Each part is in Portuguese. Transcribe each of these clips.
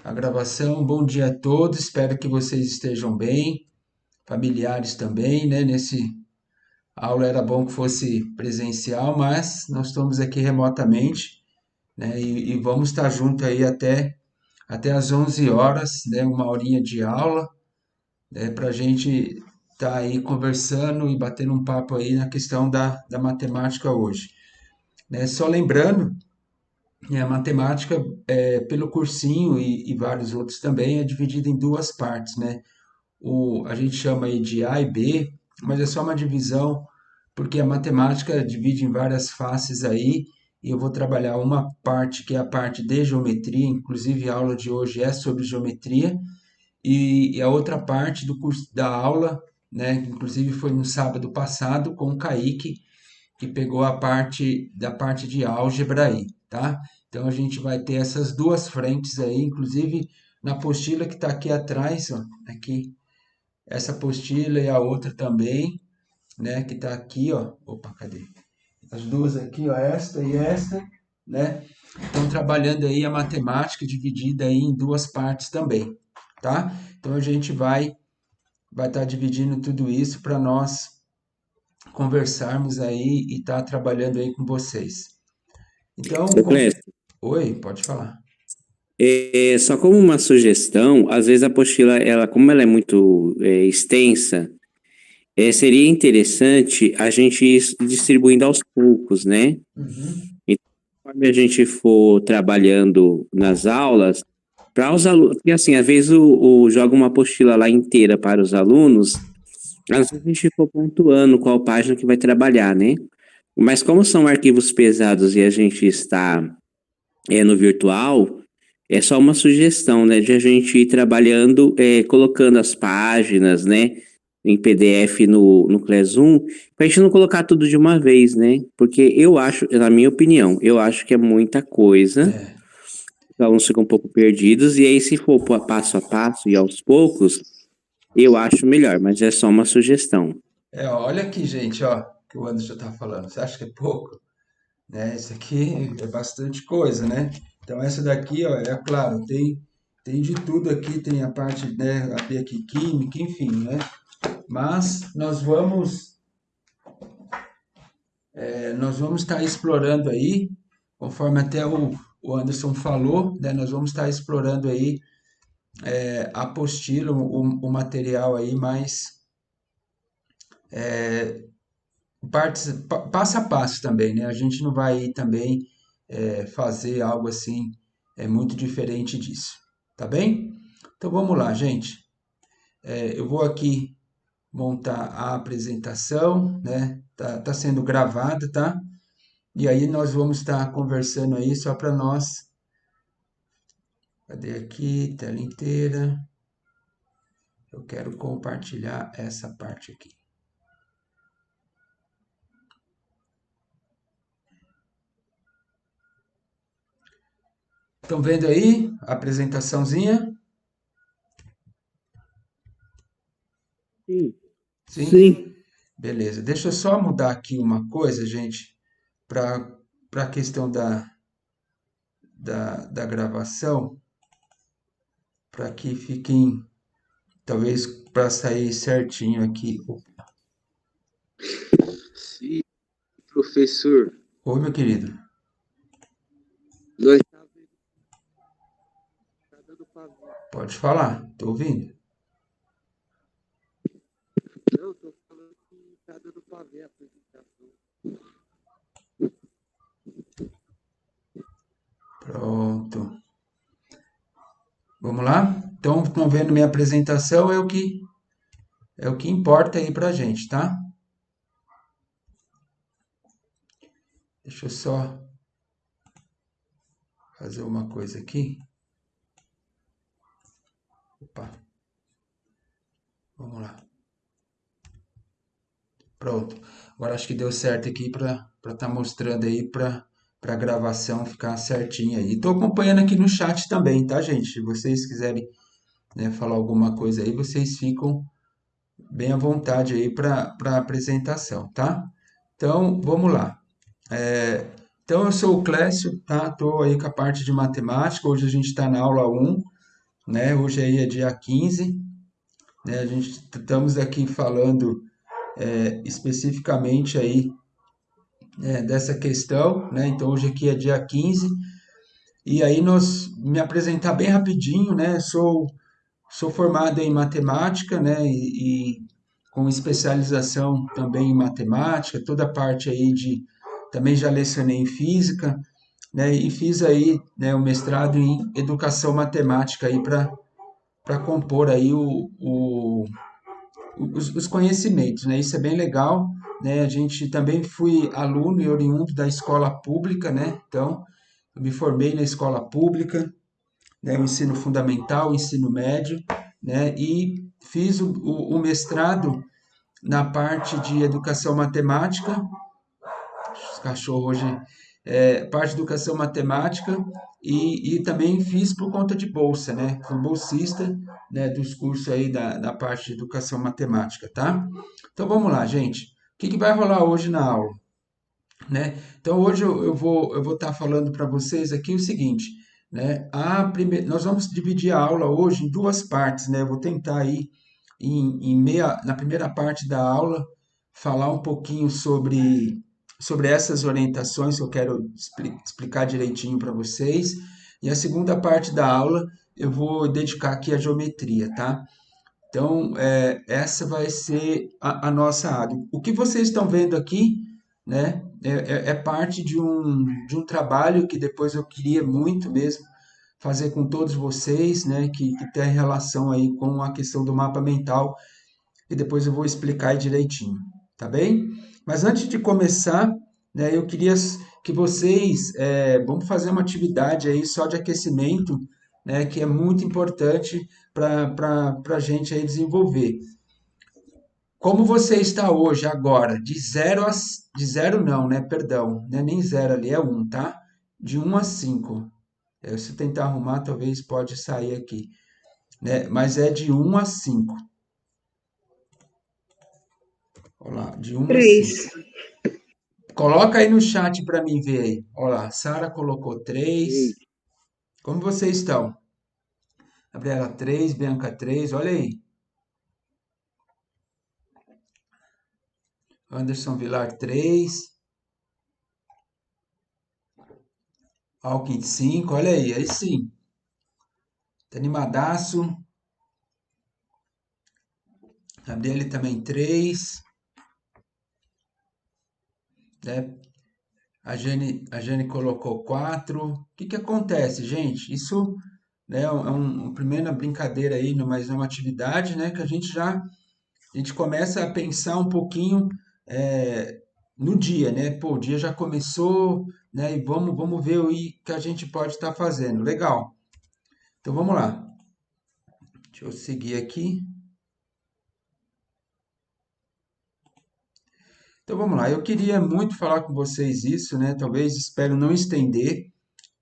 a gravação. Bom dia a todos, espero que vocês estejam bem, familiares também, né? Nesse aula era bom que fosse presencial, mas nós estamos aqui remotamente, né? E vamos estar junto aí até às 11 horas, né? Uma horinha de aula, né? Para a gente estar aí conversando e batendo um papo aí na questão da matemática hoje, né? Só lembrando, a matemática, pelo cursinho e vários outros também, é dividida em duas partes, né? A gente chama aí de A e B, mas é só uma divisão, porque a matemática divide em várias faces aí, e eu vou trabalhar uma parte que é a parte de geometria, inclusive a aula de hoje é sobre geometria, e a outra parte do curso da aula, né, que inclusive foi no sábado passado com o Kaique, que pegou da parte de álgebra aí, tá? Então a gente vai ter essas duas frentes aí, inclusive na apostila que está aqui atrás, ó, aqui, essa apostila e a outra também, né, que está aqui, ó. Opa, cadê? As duas aqui, ó, esta e esta, né? Estão trabalhando aí a matemática dividida aí em duas partes também, tá? Então a gente vai estar dividindo tudo isso para nós conversarmos aí e estar trabalhando aí com vocês. Então, Ô, Clécio, oi, pode falar. só como uma sugestão, às vezes a apostila, como ela é muito extensa, seria interessante a gente ir distribuindo aos poucos, né? Uhum. Então, conforme a gente for trabalhando nas aulas, para os alunos, porque assim, às vezes joga uma apostila lá inteira para os alunos, às vezes a gente for pontuando qual página que vai trabalhar, né? Mas como são arquivos pesados e a gente está no virtual, é só uma sugestão, né, de a gente ir trabalhando, colocando as páginas, né, em PDF no Classroom, para a gente não colocar tudo de uma vez, né? Porque eu acho, na minha opinião, eu acho que é muita coisa, É, os alunos ficam um pouco perdidos, e aí se for passo a passo e aos poucos, eu acho melhor, mas é só uma sugestão. olha aqui, gente, ó, que o Anderson tá falando. Você acha que é pouco? Né? Isso aqui é bastante coisa, né? Então essa daqui, ó, é claro, tem de tudo aqui, tem a parte, né, a B aqui, química, enfim, né? Mas nós vamos estar explorando aí, conforme até o Anderson falou, né? Nós vamos estar explorando aí a apostila, o material aí mais passo a passo também, né? A gente não vai também fazer algo assim muito diferente disso, tá bem? Então vamos lá, gente. Eu vou aqui montar a apresentação, né? Tá sendo gravada, tá? E aí nós vamos estar conversando aí só para nós. Cadê aqui? Tela inteira. Eu quero compartilhar essa parte aqui. Estão vendo aí a apresentaçãozinha? Sim. Sim? Sim. Beleza. Deixa eu só mudar aqui uma coisa, gente, para a questão da gravação, para que fiquem, talvez para sair certinho aqui. Sim, professor, Oi, meu querido. nós tá dando pavê. Pode falar, tô ouvindo. Não, tô falando que tá dando pavê a apresentação. Pronto. Vamos lá? Então, estão vendo minha apresentação, é o que importa aí pra gente, tá? Deixa eu só fazer uma coisa aqui. Opa, vamos lá. Pronto. Agora acho que deu certo aqui para estar mostrando aí para a gravação ficar certinha aí. Estou acompanhando aqui no chat também, tá, gente? Se vocês quiserem, né, falar alguma coisa aí, vocês ficam bem à vontade aí para a apresentação, tá? Então, vamos lá. Então, eu sou o Clécio, tá? Estou aí com a parte de matemática. Hoje a gente está na aula 1. né? Hoje aí é dia 15, né? A gente estamos aqui falando especificamente aí dessa questão, né? Então hoje aqui é dia 15 e aí nós me apresentar bem rapidinho, né? Sou formado em matemática, né? E com especialização também em matemática, toda a parte aí de também já lecionei em física, né? E fiz aí, né, o mestrado em educação matemática aí para compor aí os conhecimentos, né? Isso é bem legal, né? A gente também fui aluno e oriundo da escola pública, né? Então, eu me formei na escola pública, né? O ensino fundamental, o ensino médio, né? E fiz o mestrado na parte de educação matemática, os cachorros hoje, parte de educação matemática e também fiz por conta de bolsa, né? Fui bolsista, né, dos cursos aí da parte de educação matemática, tá? Então vamos lá, gente. O que vai rolar hoje na aula, né? Então hoje eu vou estar falando para vocês aqui o seguinte, né? Nós vamos dividir a aula hoje em duas partes, né? Eu vou tentar aí na primeira parte da aula falar um pouquinho sobre essas orientações que eu quero explicar direitinho para vocês. E a segunda parte da aula eu vou dedicar aqui à geometria, tá? Então, essa vai ser a nossa área. O que vocês estão vendo aqui, né, é parte de um trabalho que depois eu queria muito mesmo fazer com todos vocês, né, que tem relação aí com a questão do mapa mental, e depois eu vou explicar aí direitinho, tá bem? Mas antes de começar, né, eu queria que vocês, vamos fazer uma atividade aí só de aquecimento, né, que é muito importante para a gente aí desenvolver. Como você está hoje, agora, de zero não, né? Perdão, não é nem zero ali, é um, tá? De 1 a 5. Se eu tentar arrumar, talvez pode sair aqui, né? Mas é de 1 a 5. Olha lá, de 1 a 5. 3. Coloca aí no chat para mim ver aí. Olha lá, Sara colocou 3. Como vocês estão? Gabriela 3, Bianca 3, olha aí. Anderson Vilar 3, Alckmin 5, olha aí sim. Tá animadaço. Gabriele também 3, né? A Jane colocou 4. O que acontece, gente? Isso, né, uma primeira brincadeira aí, mas é uma atividade, né, que a gente começa a pensar um pouquinho no dia, né? Pô, o dia já começou, né? E vamos ver o que a gente pode estar fazendo. Legal. Então vamos lá. Deixa eu seguir aqui. Então vamos lá. Eu queria muito falar com vocês isso, né? Talvez espero não estender,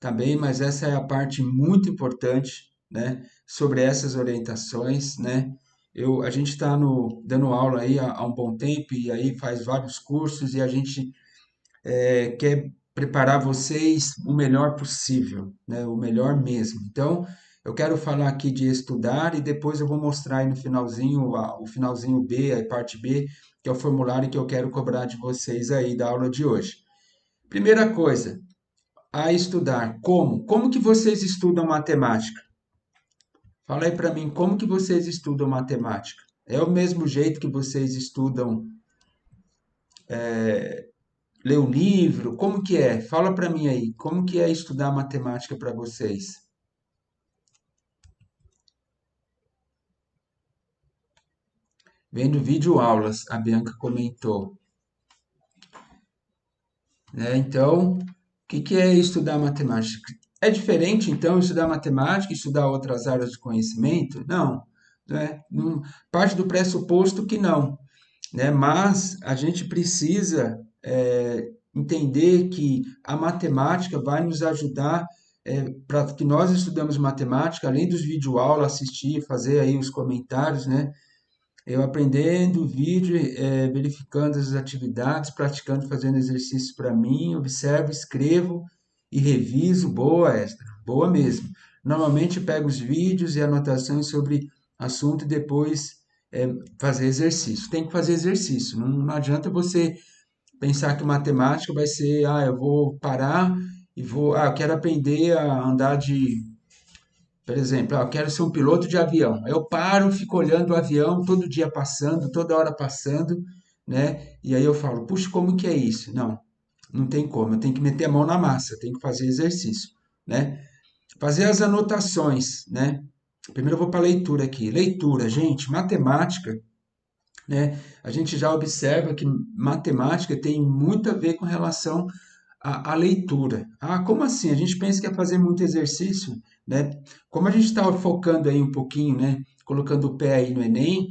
tá bem? Mas essa é a parte muito importante, né? Sobre essas orientações, né? A gente está dando aula aí há um bom tempo e aí faz vários cursos e a gente quer preparar vocês o melhor possível, né? O melhor mesmo. Então, eu quero falar aqui de estudar e depois eu vou mostrar aí no finalzinho, o finalzinho B, a parte B, que é o formulário que eu quero cobrar de vocês aí da aula de hoje. Primeira coisa, a estudar. Como? Como que vocês estudam matemática? Fala aí para mim, como que vocês estudam matemática? É o mesmo jeito que vocês estudam ler o livro? Como que é? Fala para mim aí, como que é estudar matemática para vocês? Vendo videoaulas, a Bianca comentou, né? Então, o que é estudar matemática? É diferente, então, estudar matemática e estudar outras áreas de conhecimento? Não, né? Parte do pressuposto que não, né? Mas a gente precisa entender que a matemática vai nos ajudar para que nós estudamos matemática, além dos videoaulas, assistir, fazer aí os comentários, né? Eu aprendendo vídeo, verificando as atividades, praticando, fazendo exercícios para mim, observo, escrevo e reviso. Boa, Esther, boa mesmo. Normalmente pego os vídeos e anotações sobre assunto e depois fazer exercício. Tem que fazer exercício. Não adianta você pensar que matemática vai ser, eu vou parar e eu quero aprender a andar de, por exemplo, eu quero ser um piloto de avião. Eu paro, fico olhando o avião todo dia passando, toda hora passando, né? E aí eu falo, puxa, como que é isso? Não tem como. Eu tenho que meter a mão na massa, eu tenho que fazer exercício, né? Fazer as anotações, né? Primeiro eu vou para a leitura aqui. Leitura, gente, matemática, né? A gente já observa que matemática tem muito a ver com relação à leitura. Ah, como assim? A gente pensa que é fazer muito exercício, né? Como a gente está focando aí um pouquinho, né? Colocando o pé aí no Enem,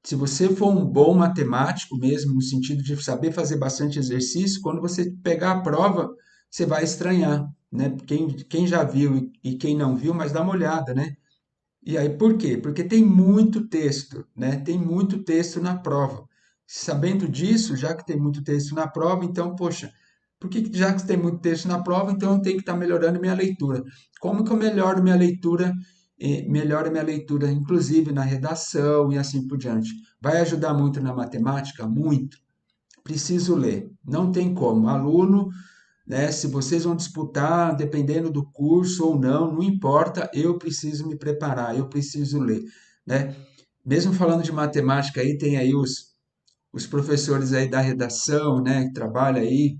se você for um bom matemático mesmo, no sentido de saber fazer bastante exercício, quando você pegar a prova, você vai estranhar, né? Quem já viu e quem não viu, mas dá uma olhada, né? E aí, por quê? Porque tem muito texto, né? Tem muito texto na prova. Sabendo disso, já que tem muito texto na prova, então, poxa, já que tem muito texto na prova, então eu tenho que estar melhorando minha leitura. Como que eu melhoro minha leitura? Melhoro minha leitura, inclusive na redação e assim por diante. Vai ajudar muito na matemática? Muito. Preciso ler. Não tem como. Aluno, né? Se vocês vão disputar, dependendo do curso ou não, não importa, eu preciso me preparar, eu preciso ler, né? Mesmo falando de matemática aí, tem aí os professores aí da redação, né, que trabalham aí,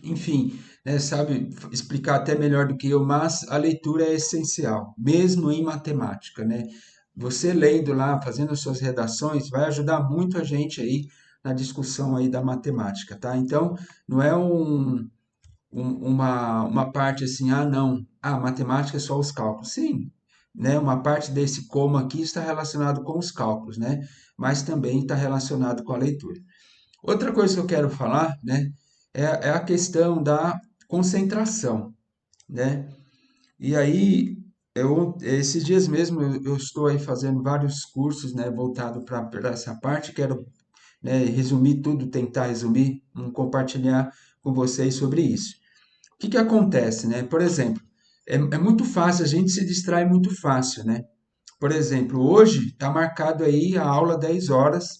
enfim, né, sabe explicar até melhor do que eu, mas a leitura é essencial, mesmo em matemática, né? Você lendo lá, fazendo as suas redações, vai ajudar muito a gente aí na discussão aí da matemática, tá? Então, não é uma parte assim, não, matemática é só os cálculos. Sim, né? Uma parte desse como aqui está relacionado com os cálculos, né? Mas também está relacionado com a leitura. Outra coisa que eu quero falar, né, é a questão da concentração, né? E aí, esses dias mesmo, eu estou aí fazendo vários cursos, né, voltado para essa parte, quero, né, resumir tudo, tentar resumir, compartilhar com vocês sobre isso. O que que acontece, né? Por exemplo, é muito fácil, a gente se distrai muito fácil, né? Por exemplo, hoje está marcado aí a aula 10 horas,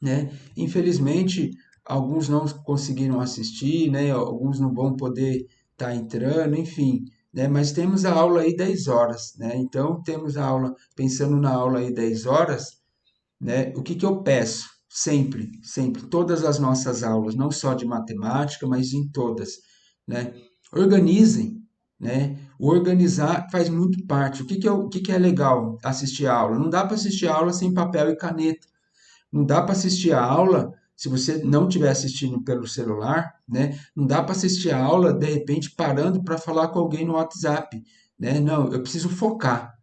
né? Infelizmente, alguns não conseguiram assistir, né? Alguns não vão poder estar entrando, enfim, né? Mas temos a aula aí 10 horas, né? Então, temos a aula, pensando na aula aí 10 horas, né? O que que eu peço? Sempre, sempre, todas as nossas aulas, não só de matemática, mas em todas, né? Organizem, né? O organizar faz muito parte. O que que é legal assistir a aula? Não dá para assistir a aula sem papel e caneta. Não dá para assistir a aula se você não estiver assistindo pelo celular, né? Não dá para assistir a aula de repente parando para falar com alguém no WhatsApp, né? Não, eu preciso focar,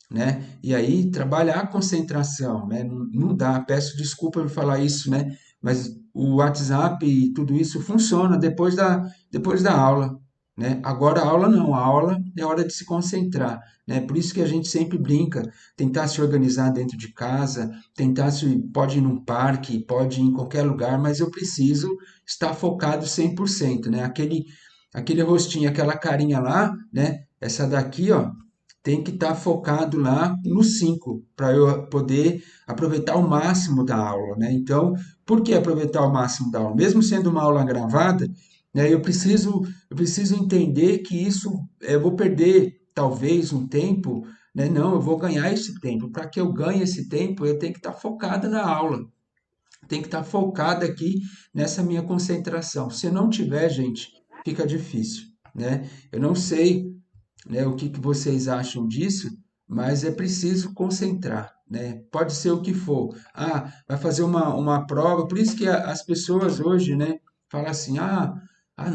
né? E aí trabalhar a concentração, né? Não dá, peço desculpa por falar isso, né? Mas o WhatsApp e tudo isso funciona depois da aula, né? Agora a aula não, a aula é hora de se concentrar, né? Por isso que a gente sempre brinca, tentar se organizar dentro de casa, pode ir num parque, pode ir em qualquer lugar, mas eu preciso estar focado 100%, né? Aquele rostinho, aquela carinha lá, né? Essa daqui, ó, tem que estar focado lá no 5 para eu poder aproveitar o máximo da aula, né? Então, por que aproveitar o máximo da aula? Mesmo sendo uma aula gravada, né, eu preciso entender que isso, eu vou perder talvez um tempo, né? Não, eu vou ganhar esse tempo. Para que eu ganhe esse tempo, eu tenho que estar focado na aula. Tenho que estar focado aqui nessa minha concentração. Se não tiver, gente, fica difícil, né? Eu não sei, né, o que que vocês acham disso, mas é preciso concentrar, né? Pode ser o que for. Vai fazer uma prova, por isso que as pessoas hoje, né, falam assim,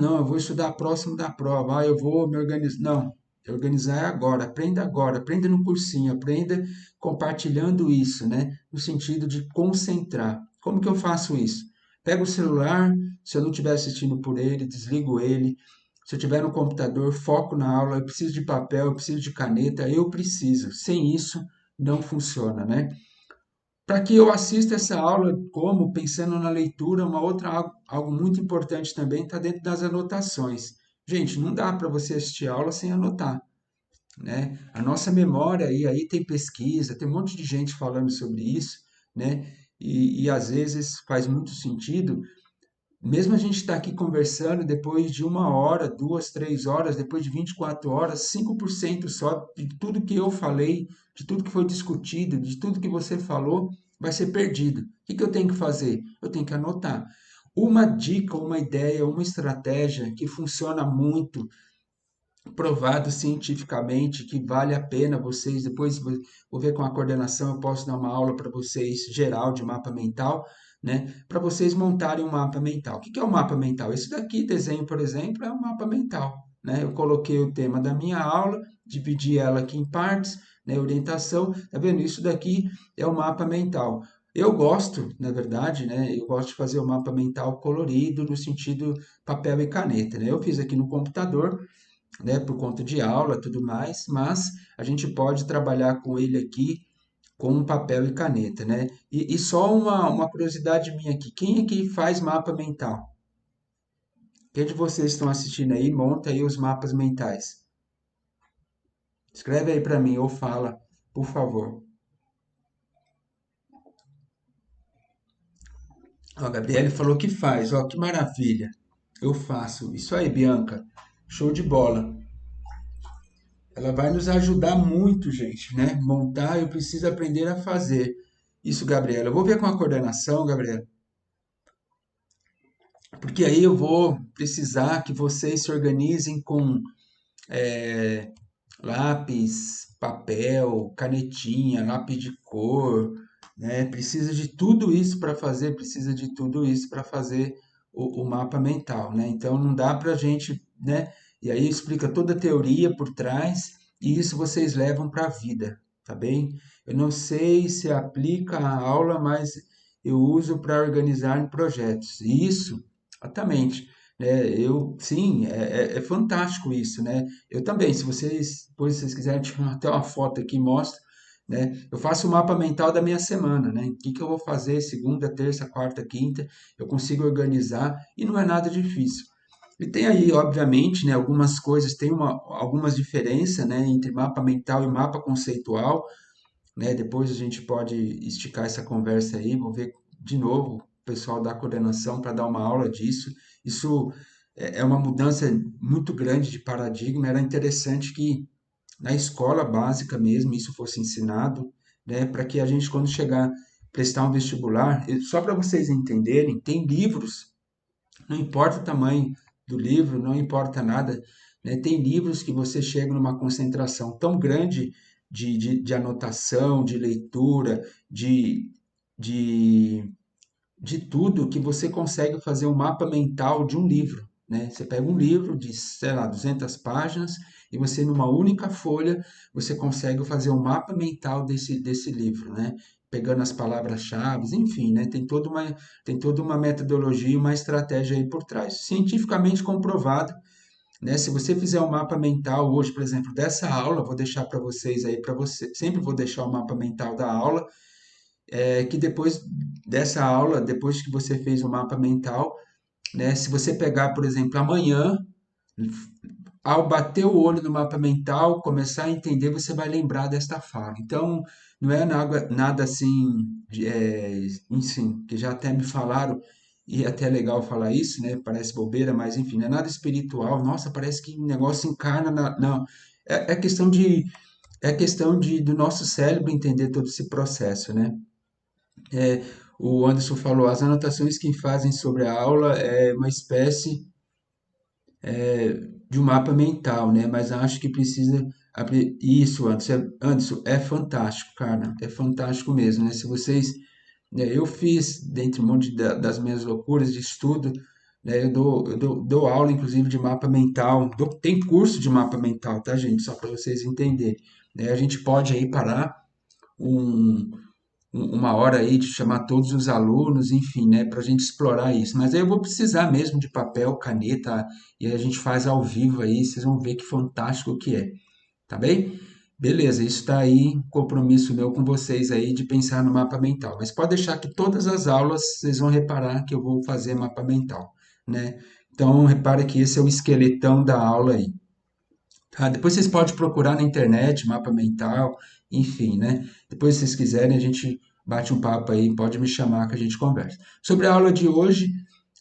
não, eu vou estudar próximo da prova, eu vou me organizar. Não, organizar é agora, aprenda no cursinho, aprenda compartilhando isso, né, no sentido de concentrar. Como que eu faço isso? Pego o celular, se eu não estiver assistindo por ele, desligo ele, se eu tiver no computador, foco na aula, eu preciso de papel, eu preciso de caneta, eu preciso. Sem isso, não funciona, né? Para que eu assista essa aula, como pensando na leitura, algo muito importante também está dentro das anotações. Gente, não dá para você assistir a aula sem anotar. né? A nossa memória, e aí tem pesquisa, tem um monte de gente falando sobre isso, né? E às vezes faz muito sentido, mesmo a gente estar aqui conversando depois de 1 hora, 2, 3 horas, depois de 24 horas, 5% só de tudo que eu falei, de tudo que foi discutido, de tudo que você falou, vai ser perdido. O que que eu tenho que fazer? Eu tenho que anotar. Uma dica, uma ideia, uma estratégia que funciona muito, provado cientificamente, que vale a pena vocês, depois vou ver com a coordenação, eu posso dar uma aula para vocês geral de mapa mental, né? Para vocês montarem um mapa mental. O que que é o mapa mental? Esse daqui, desenho, por exemplo, é um mapa mental, né? Eu coloquei o tema da minha aula, dividi ela aqui em partes, né? Orientação, tá vendo? Isso daqui é o mapa mental. Eu gosto, na verdade, né? Eu gosto de fazer o mapa mental colorido, no sentido papel e caneta, né? Eu fiz aqui no computador, né, por conta de aula, tudo mais, mas a gente pode trabalhar com ele aqui com um papel e caneta, né? E só uma curiosidade minha aqui, quem é que faz mapa mental? Quem de vocês estão assistindo aí, monta aí os mapas mentais? Escreve aí para mim ou fala, por favor. Ó, a Gabriele falou que faz, ó, que maravilha. Eu faço. Isso aí, Bianca. Show de bola. Ela vai nos ajudar muito, gente, né? Montar, eu preciso aprender a fazer. Isso, Gabriela. Eu vou ver com a coordenação, Gabriela, porque aí eu vou precisar que vocês se organizem com lápis, papel, canetinha, lápis de cor, né? Precisa de tudo isso para fazer, precisa de tudo isso para fazer o mapa mental, né? Então não dá para a gente, né? E aí explica toda a teoria por trás e isso vocês levam para a vida, tá bem? Eu não sei se aplica a aula, mas eu uso para organizar em projetos. Isso, exatamente. Né? Eu, sim, é fantástico isso, né? Eu também, se vocês, depois se vocês quiserem, tirar até uma foto aqui, mostra, né? Eu faço o mapa mental da minha semana, né? O que que eu vou fazer segunda, terça, quarta, quinta, eu consigo organizar e não é nada difícil. E tem aí, obviamente, né, algumas coisas, tem algumas diferenças, né, entre mapa mental e mapa conceitual, né? Depois a gente pode esticar essa conversa aí, vou ver de novo o pessoal da coordenação para dar uma aula disso. Isso é uma mudança muito grande de paradigma. Era interessante que na escola básica mesmo isso fosse ensinado, né? Para que a gente, quando chegar prestar um vestibular, só para vocês entenderem, tem livros, não importa o tamanho do livro, não importa nada, né? Tem livros que você chega numa concentração tão grande de anotação, de leitura, de, de tudo, que você consegue fazer um mapa mental de um livro, né? Você pega um livro de, sei lá, 200 páginas e você, numa única folha, você consegue fazer um mapa mental desse livro, né? Pegando as palavras-chave, enfim, né? Tem toda uma metodologia, uma estratégia aí por trás. Cientificamente comprovado, né? Se você fizer um mapa mental hoje, por exemplo, dessa aula, vou deixar para vocês aí, para você, sempre vou deixar o mapa mental da aula, que depois dessa aula, depois que você fez o mapa mental, né? Se você pegar, por exemplo, amanhã, ao bater o olho no mapa mental, começar a entender, você vai lembrar desta fala. Então, não é nada assim, enfim, que já até me falaram, e é até legal falar isso, né? Parece bobeira, mas enfim, não é nada espiritual. Nossa, parece que o negócio encarna Não, é questão do nosso cérebro entender todo esse processo, né? O Anderson falou, as anotações que fazem sobre a aula é uma espécie de um mapa mental, né? Mas acho que precisa abrir isso, Anderson, é fantástico, cara, é fantástico mesmo, né? Se vocês, né, eu fiz, dentre um monte das minhas loucuras de estudo, né, eu dou aula, inclusive, de mapa mental, tem curso de mapa mental, tá, gente? Só para vocês entenderem, né? A gente pode aí parar um, uma hora aí de chamar todos os alunos, enfim, né, para a gente explorar isso. Mas aí eu vou precisar mesmo de papel, caneta, e aí a gente faz ao vivo aí, vocês vão ver que fantástico que é, tá bem? Beleza, isso está aí, um compromisso meu com vocês aí de pensar no mapa mental. Mas pode deixar que todas as aulas vocês vão reparar que eu vou fazer mapa mental, né? Então, repare que esse é o esqueletão da aula aí, Tá? Depois vocês podem procurar na internet, mapa mental, enfim, né? Depois, se vocês quiserem, a gente bate um papo aí, pode me chamar que a gente conversa. Sobre a aula de hoje,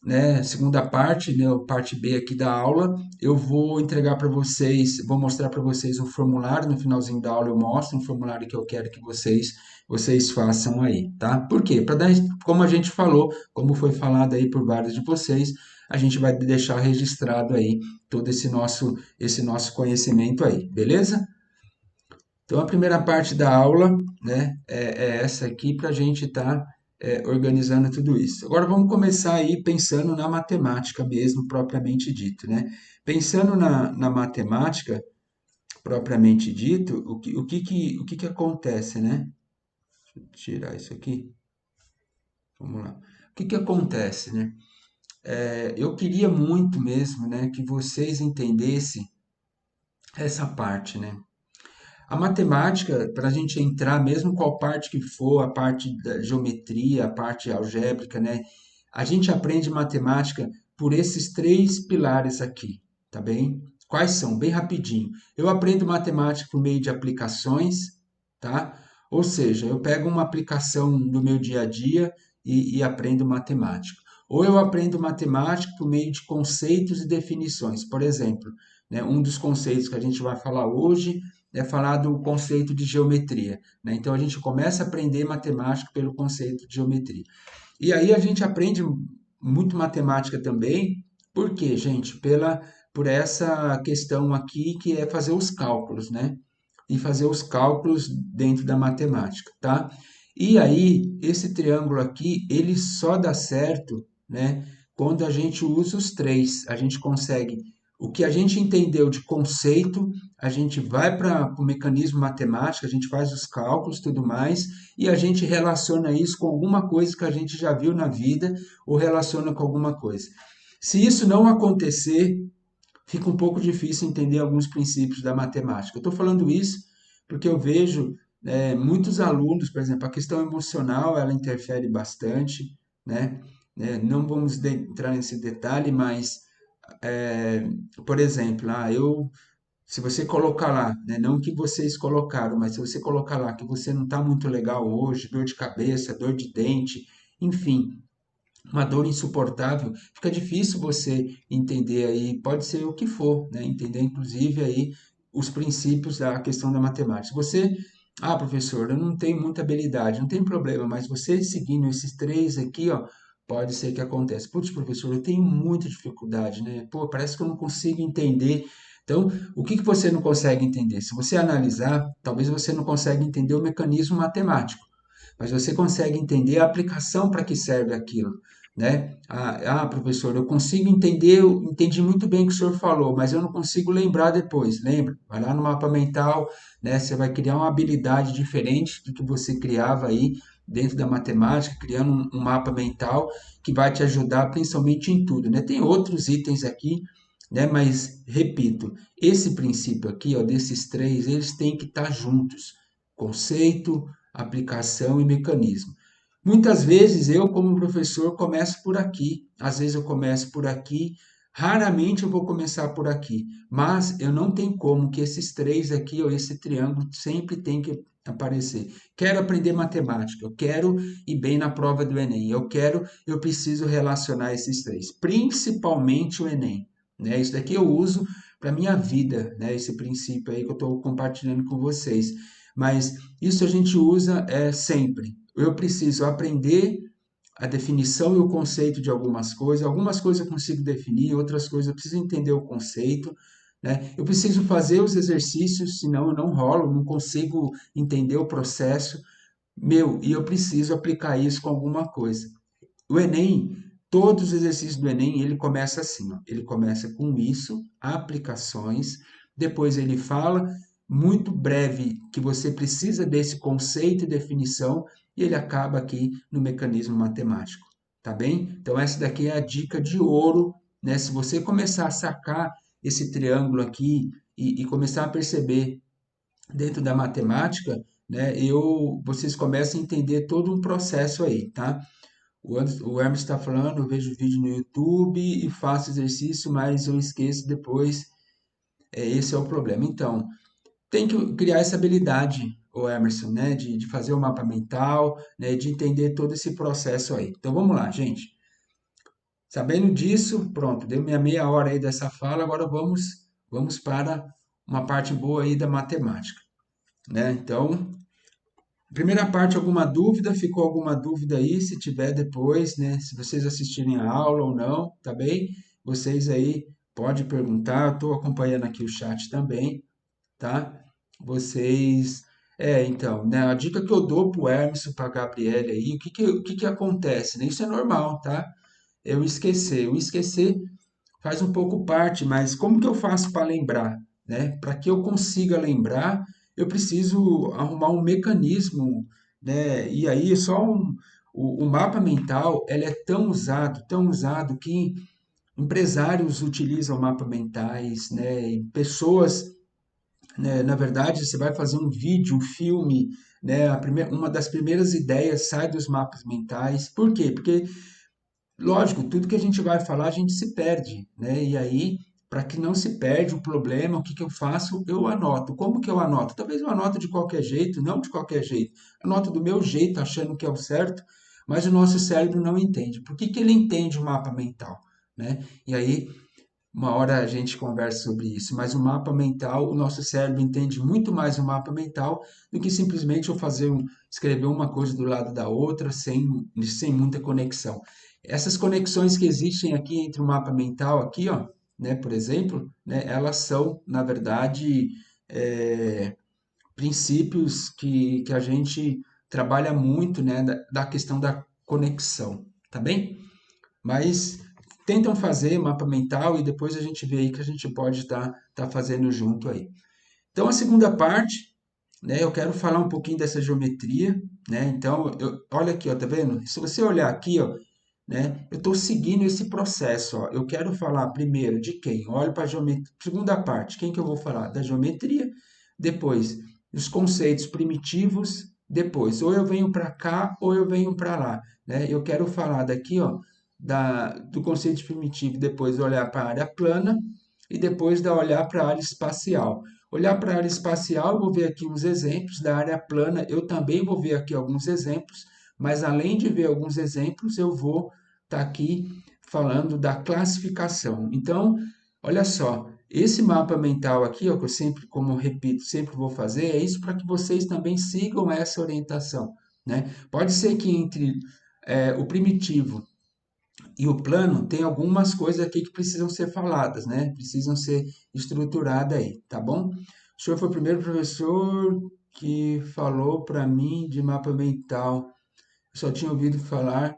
né, segunda parte, né, parte B aqui da aula, eu vou entregar para vocês, vou mostrar para vocês um formulário, no finalzinho da aula eu mostro um formulário que eu quero que vocês façam aí, tá? Por quê? Para dar, como a gente falou, como foi falado aí por vários de vocês, a gente vai deixar registrado aí todo esse nosso conhecimento aí, beleza? Então, a primeira parte da aula, né, é essa aqui para a gente estar organizando tudo isso. Agora, vamos começar aí pensando na matemática mesmo, propriamente dito, né? Pensando na matemática, propriamente dito, o que que acontece, né? Deixa eu tirar isso aqui. Vamos lá. O que que acontece, né? Eu queria muito mesmo, né, que vocês entendessem essa parte, né? A matemática, para a gente entrar, mesmo qual parte que for, a parte da geometria, a parte algébrica, né? A gente aprende matemática por esses três pilares aqui, tá bem? Quais são? Bem rapidinho. Eu aprendo matemática por meio de aplicações, tá? Ou seja, eu pego uma aplicação do meu dia a dia e aprendo matemática. Ou eu aprendo matemática por meio de conceitos e definições. Por exemplo, né, um dos conceitos que a gente vai falar hoje é falar do conceito de geometria, né? Então a gente começa a aprender matemática pelo conceito de geometria. E aí a gente aprende muito matemática também, por quê, gente? Por essa questão aqui que é fazer os cálculos, né? E fazer os cálculos dentro da matemática, tá? E aí, esse triângulo aqui, ele só dá certo, né? Quando a gente usa os três, a gente consegue o que a gente entendeu de conceito, a gente vai para o mecanismo matemático, a gente faz os cálculos, tudo mais, e a gente relaciona isso com alguma coisa que a gente já viu na vida ou relaciona com alguma coisa. Se isso não acontecer, fica um pouco difícil entender alguns princípios da matemática. Eu estou falando isso porque eu vejo muitos alunos, por exemplo, a questão emocional, ela interfere bastante, né? Não vamos entrar nesse detalhe, mas, por exemplo, se você colocar lá, né, não que vocês colocaram, mas se você colocar lá que você não está muito legal hoje, dor de cabeça, dor de dente, enfim, uma dor insuportável, fica difícil você entender aí, pode ser o que for, né? Entender inclusive aí os princípios da questão da matemática. Se você, professor, eu não tenho muita habilidade, não tem problema, mas você seguindo esses três aqui, ó, pode ser que aconteça. Putz, professor, eu tenho muita dificuldade, né? Pô, parece que eu não consigo entender. Então, o que que você não consegue entender? Se você analisar, talvez você não consiga entender o mecanismo matemático, mas você consegue entender a aplicação para que serve aquilo, né? Professor, eu consigo entender, eu entendi muito bem o que o senhor falou, mas eu não consigo lembrar depois. Lembra? Vai lá no mapa mental, né? Você vai criar uma habilidade diferente do que você criava aí dentro da matemática, criando um mapa mental que vai te ajudar principalmente em tudo, né? Tem outros itens aqui, né? Mas repito, esse princípio aqui, ó, desses três, eles têm que estar juntos: conceito, aplicação e mecanismo. Muitas vezes eu, como professor, começo por aqui, às vezes eu começo por aqui, raramente eu vou começar por aqui, mas eu não tenho como que esses três aqui, ou esse triângulo, sempre tem que aparecer. Quero aprender matemática, eu quero ir bem na prova do Enem, eu preciso relacionar esses três, principalmente o Enem, né? Isso daqui eu uso para minha vida, né? Esse princípio aí que eu estou compartilhando com vocês. Mas isso a gente usa sempre. Eu preciso aprender a definição e o conceito de algumas coisas eu consigo definir, outras coisas eu preciso entender o conceito, né? Eu preciso fazer os exercícios, senão eu não rolo, não consigo entender o processo, e eu preciso aplicar isso com alguma coisa. O Enem, todos os exercícios do Enem, ele começa assim, ó. Ele começa com isso, aplicações, depois ele fala muito breve que você precisa desse conceito e definição e ele acaba aqui no mecanismo matemático, tá bem? Então essa daqui é a dica de ouro, né? Se você começar a sacar esse triângulo aqui e começar a perceber dentro da matemática, né, vocês começam a entender todo um processo aí, tá? O Hermes está falando, eu vejo vídeo no YouTube e faço exercício, mas eu esqueço depois. Esse é o problema. Então, tem que criar essa habilidade, o Emerson, né, de fazer o mapa mental, né, de entender todo esse processo aí. Então, vamos lá, gente. Sabendo disso, pronto, deu minha meia hora aí dessa fala, agora vamos para uma parte boa aí da matemática, né? Então, primeira parte, alguma dúvida? Ficou alguma dúvida aí? Se tiver depois, né? Se vocês assistirem a aula ou não, tá bem? Vocês aí podem perguntar, eu estou acompanhando aqui o chat também, tá? Vocês. Então, né? A dica que eu dou pro Emerson, pra Gabriele aí, o que que acontece, né? Isso é normal, tá? Eu esquecer. O esquecer faz um pouco parte, mas como que eu faço para lembrar, né? Para que eu consiga lembrar, eu preciso arrumar um mecanismo, né? E aí o mapa mental, ele é tão usado que empresários utilizam mapas mentais, né? E pessoas, né? Na verdade, você vai fazer um vídeo, um filme, né? Uma das primeiras ideias sai dos mapas mentais. Por quê? Porque lógico, tudo que a gente vai falar, a gente se perde, né? E aí, para que não se perde o problema, o que que eu faço? Eu anoto. Como que eu anoto? Talvez eu anoto de qualquer jeito, não de qualquer jeito. Anoto do meu jeito, achando que é o certo, mas o nosso cérebro não entende. Por que que ele entende o mapa mental, né? E aí, uma hora a gente conversa sobre isso, mas o mapa mental, o nosso cérebro entende muito mais o mapa mental do que simplesmente eu escrever uma coisa do lado da outra sem muita conexão. Essas conexões que existem aqui entre o mapa mental aqui, ó, né, por exemplo, né, elas são, na verdade, é, princípios que a gente trabalha muito, né, da questão da conexão, tá bem? Mas tentam fazer mapa mental e depois a gente vê aí que a gente pode tá fazendo junto aí. Então, a segunda parte, né, eu quero falar um pouquinho dessa geometria, né? Então, olha aqui, ó, tá vendo? Se você olhar aqui, ó, né, eu estou seguindo esse processo, ó. Eu quero falar primeiro de quem? Olho para a geometria. Segunda parte, quem que eu vou falar? Da geometria. Depois, os conceitos primitivos. Depois, ou eu venho para cá ou eu venho para lá, né? Eu quero falar daqui, ó, do conceito primitivo, depois olhar para a área plana e depois olhar para a área espacial. Olhar para a área espacial, eu vou ver aqui uns exemplos da área plana, eu também vou ver aqui alguns exemplos, mas além de ver alguns exemplos, eu vou estar aqui falando da classificação. Então, olha só, esse mapa mental aqui, ó, que eu sempre, como eu repito, sempre vou fazer, é isso para que vocês também sigam essa orientação, né? Pode ser que entre o primitivo e o plano tem algumas coisas aqui que precisam ser faladas, né? Precisam ser estruturadas aí, tá bom? O senhor foi o primeiro professor que falou para mim de mapa mental. Eu só tinha ouvido falar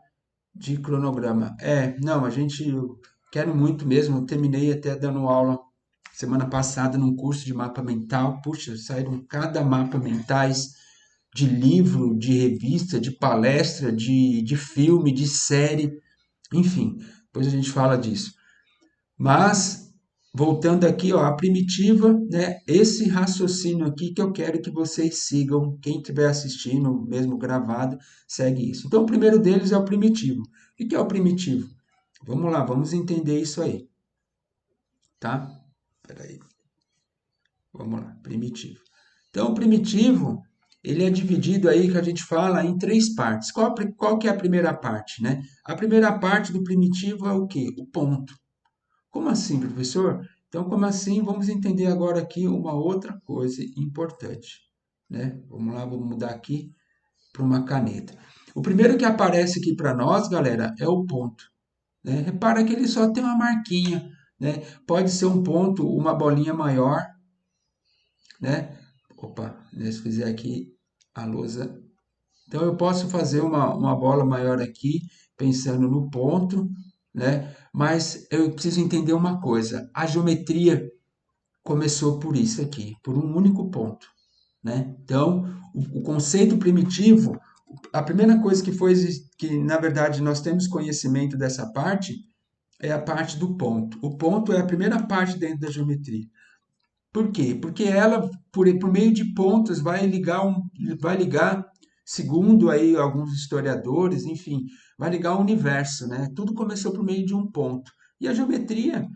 de cronograma. Não, eu quero muito mesmo. Eu terminei até dando aula semana passada num curso de mapa mental. Puxa, saíram cada mapa mentais de livro, de revista, de palestra, de filme, de série. Enfim, depois a gente fala disso. Mas, voltando aqui, ó, a primitiva, né? Esse raciocínio aqui que eu quero que vocês sigam. Quem estiver assistindo, mesmo gravado, segue isso. Então, o primeiro deles é o primitivo. O que é o primitivo? Vamos lá, vamos entender isso aí, tá? Peraí, vamos lá, primitivo. Então, o primitivo, ele é dividido aí, que a gente fala, em três partes. Qual que é a primeira parte, né? A primeira parte do primitivo é o quê? O ponto. Como assim, professor? Então, como assim? Vamos entender agora aqui uma outra coisa importante, né? Vamos lá, vou mudar aqui para uma caneta. O primeiro que aparece aqui para nós, galera, é o ponto, né? Repara que ele só tem uma marquinha, né? Pode ser um ponto, uma bolinha maior, né? Opa, se eu fizer aqui a lousa. Então, eu posso fazer uma bola maior aqui, pensando no ponto, né? Mas eu preciso entender uma coisa: a geometria começou por isso aqui, por um único ponto, né? Então, o conceito primitivo, a primeira coisa que na verdade nós temos conhecimento dessa parte é a parte do ponto. O ponto é a primeira parte dentro da geometria. Por quê? Porque ela, por meio de pontos, vai ligar, segundo aí alguns historiadores, enfim, vai ligar o universo, né? Tudo começou por meio de um ponto. E a geometria,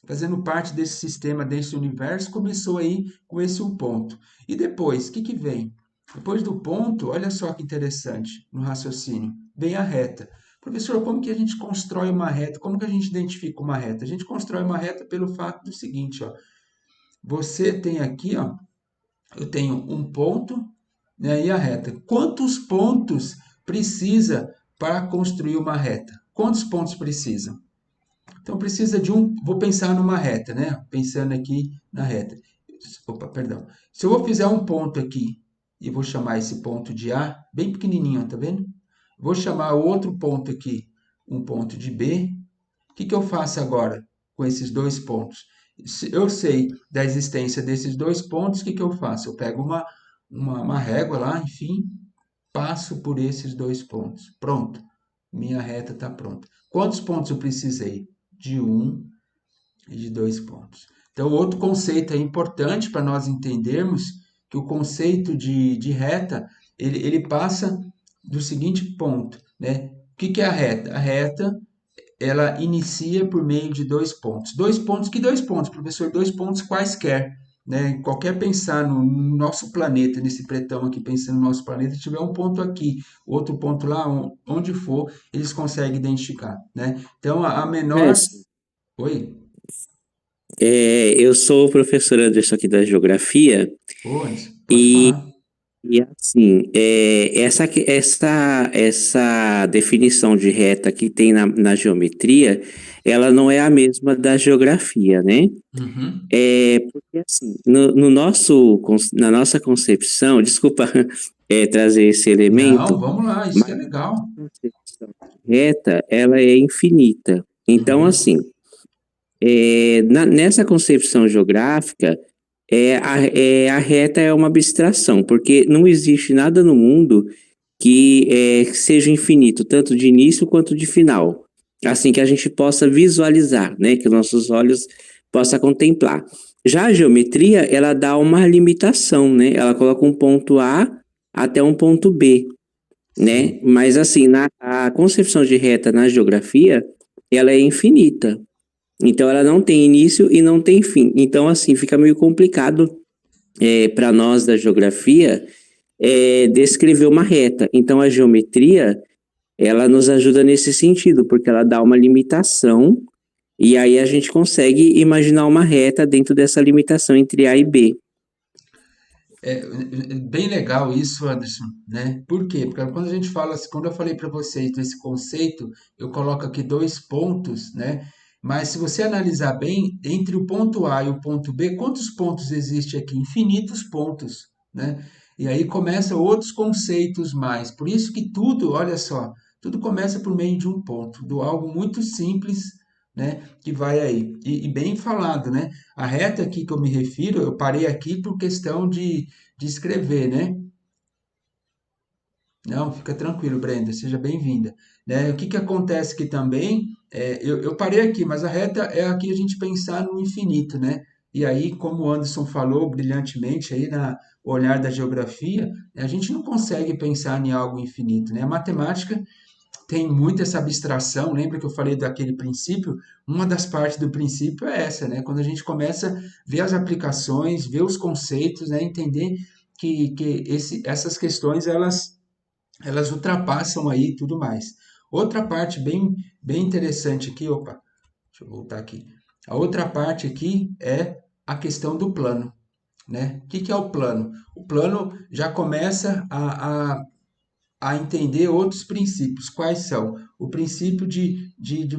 fazendo parte desse sistema, desse universo, começou aí com esse um ponto. E depois, o que que vem? Depois do ponto, olha só que interessante no raciocínio, vem a reta. Professor, como que a gente constrói uma reta? Como que a gente identifica uma reta? A gente constrói uma reta pelo fato do seguinte, ó. Você tem aqui, ó, eu tenho um ponto, né, e a reta. Quantos pontos precisa para construir uma reta? Quantos pontos precisam? Então precisa de um, vou pensar numa reta, né? Pensando aqui na reta. Opa, perdão. Se eu fizer um ponto aqui e vou chamar esse ponto de A, bem pequenininho, ó, tá vendo? Vou chamar outro ponto aqui, um ponto de B. O que que eu faço agora com esses dois pontos? Se eu sei da existência desses dois pontos, o que que eu faço? Eu pego uma régua lá, enfim, passo por esses dois pontos. Pronto, minha reta está pronta. Quantos pontos eu precisei? De um e de 2 pontos. Então, outro conceito é importante para nós entendermos que o conceito de reta, ele passa do seguinte ponto, né? O que que é a reta? A reta, ela inicia por meio de 2 pontos. 2 pontos, que 2 pontos, professor? 2 pontos quaisquer, né? Qualquer pensar no nosso planeta, nesse pretão aqui, pensando no nosso planeta, tiver um ponto aqui, outro ponto lá, onde for, eles conseguem identificar, né? Então, a menor... Mestre, Oi? eu sou o professor Anderson aqui da Geografia Ô, Anderson, pode e, falar. e assim, essa definição de reta que tem na geometria, ela não é a mesma da geografia, né? Uhum. Porque assim, na nossa concepção, desculpa trazer esse Não, elemento, vamos lá, isso que mas é a legal. nossa concepção de reta, ela é infinita. Então, Uhum. assim, nessa concepção geográfica, a reta é uma abstração, porque não existe nada no mundo que seja infinito, tanto de início quanto de final. Assim que a gente possa visualizar, né? Que nossos olhos possam contemplar. Já a geometria, ela dá uma limitação, né? Ela coloca um ponto A até um ponto B, né? Sim. Mas assim, a concepção de reta na geografia, ela é infinita. Então ela não tem início e não tem fim. Então assim, fica meio complicado para nós da geografia descrever uma reta. Então a geometria ela nos ajuda nesse sentido, porque ela dá uma limitação e aí a gente consegue imaginar uma reta dentro dessa limitação entre A e B. É bem legal isso, Anderson, né? Por quê? Porque quando a gente fala, quando eu falei para vocês desse conceito, eu coloco aqui 2 pontos, né? Mas se você analisar bem, entre o ponto A e o ponto B, quantos pontos existe aqui? Infinitos pontos, né? E aí começam outros conceitos mais. Por isso que tudo, olha só, tudo começa por meio de um ponto, do algo muito simples, né? Que vai aí. E bem falado, né? A reta aqui que eu me refiro, eu parei aqui por questão de escrever, né? Não, fica tranquilo, Brenda, seja bem-vinda. Né? O que que acontece aqui também, eu parei aqui, mas a reta é aqui a gente pensar no infinito, né? E aí, como o Anderson falou brilhantemente aí na olhar da geografia, a gente não consegue pensar em algo infinito, né? A matemática tem muito essa abstração. Lembra que eu falei daquele princípio? Uma das partes do princípio é essa, né? Quando a gente começa a ver as aplicações, ver os conceitos, né? Entender que essas questões elas ultrapassam aí e tudo mais. Outra parte bem interessante aqui, opa, deixa eu voltar aqui. A outra parte aqui é a questão do plano, né? O que que é o plano? O plano já começa a entender outros princípios. Quais são? O princípio de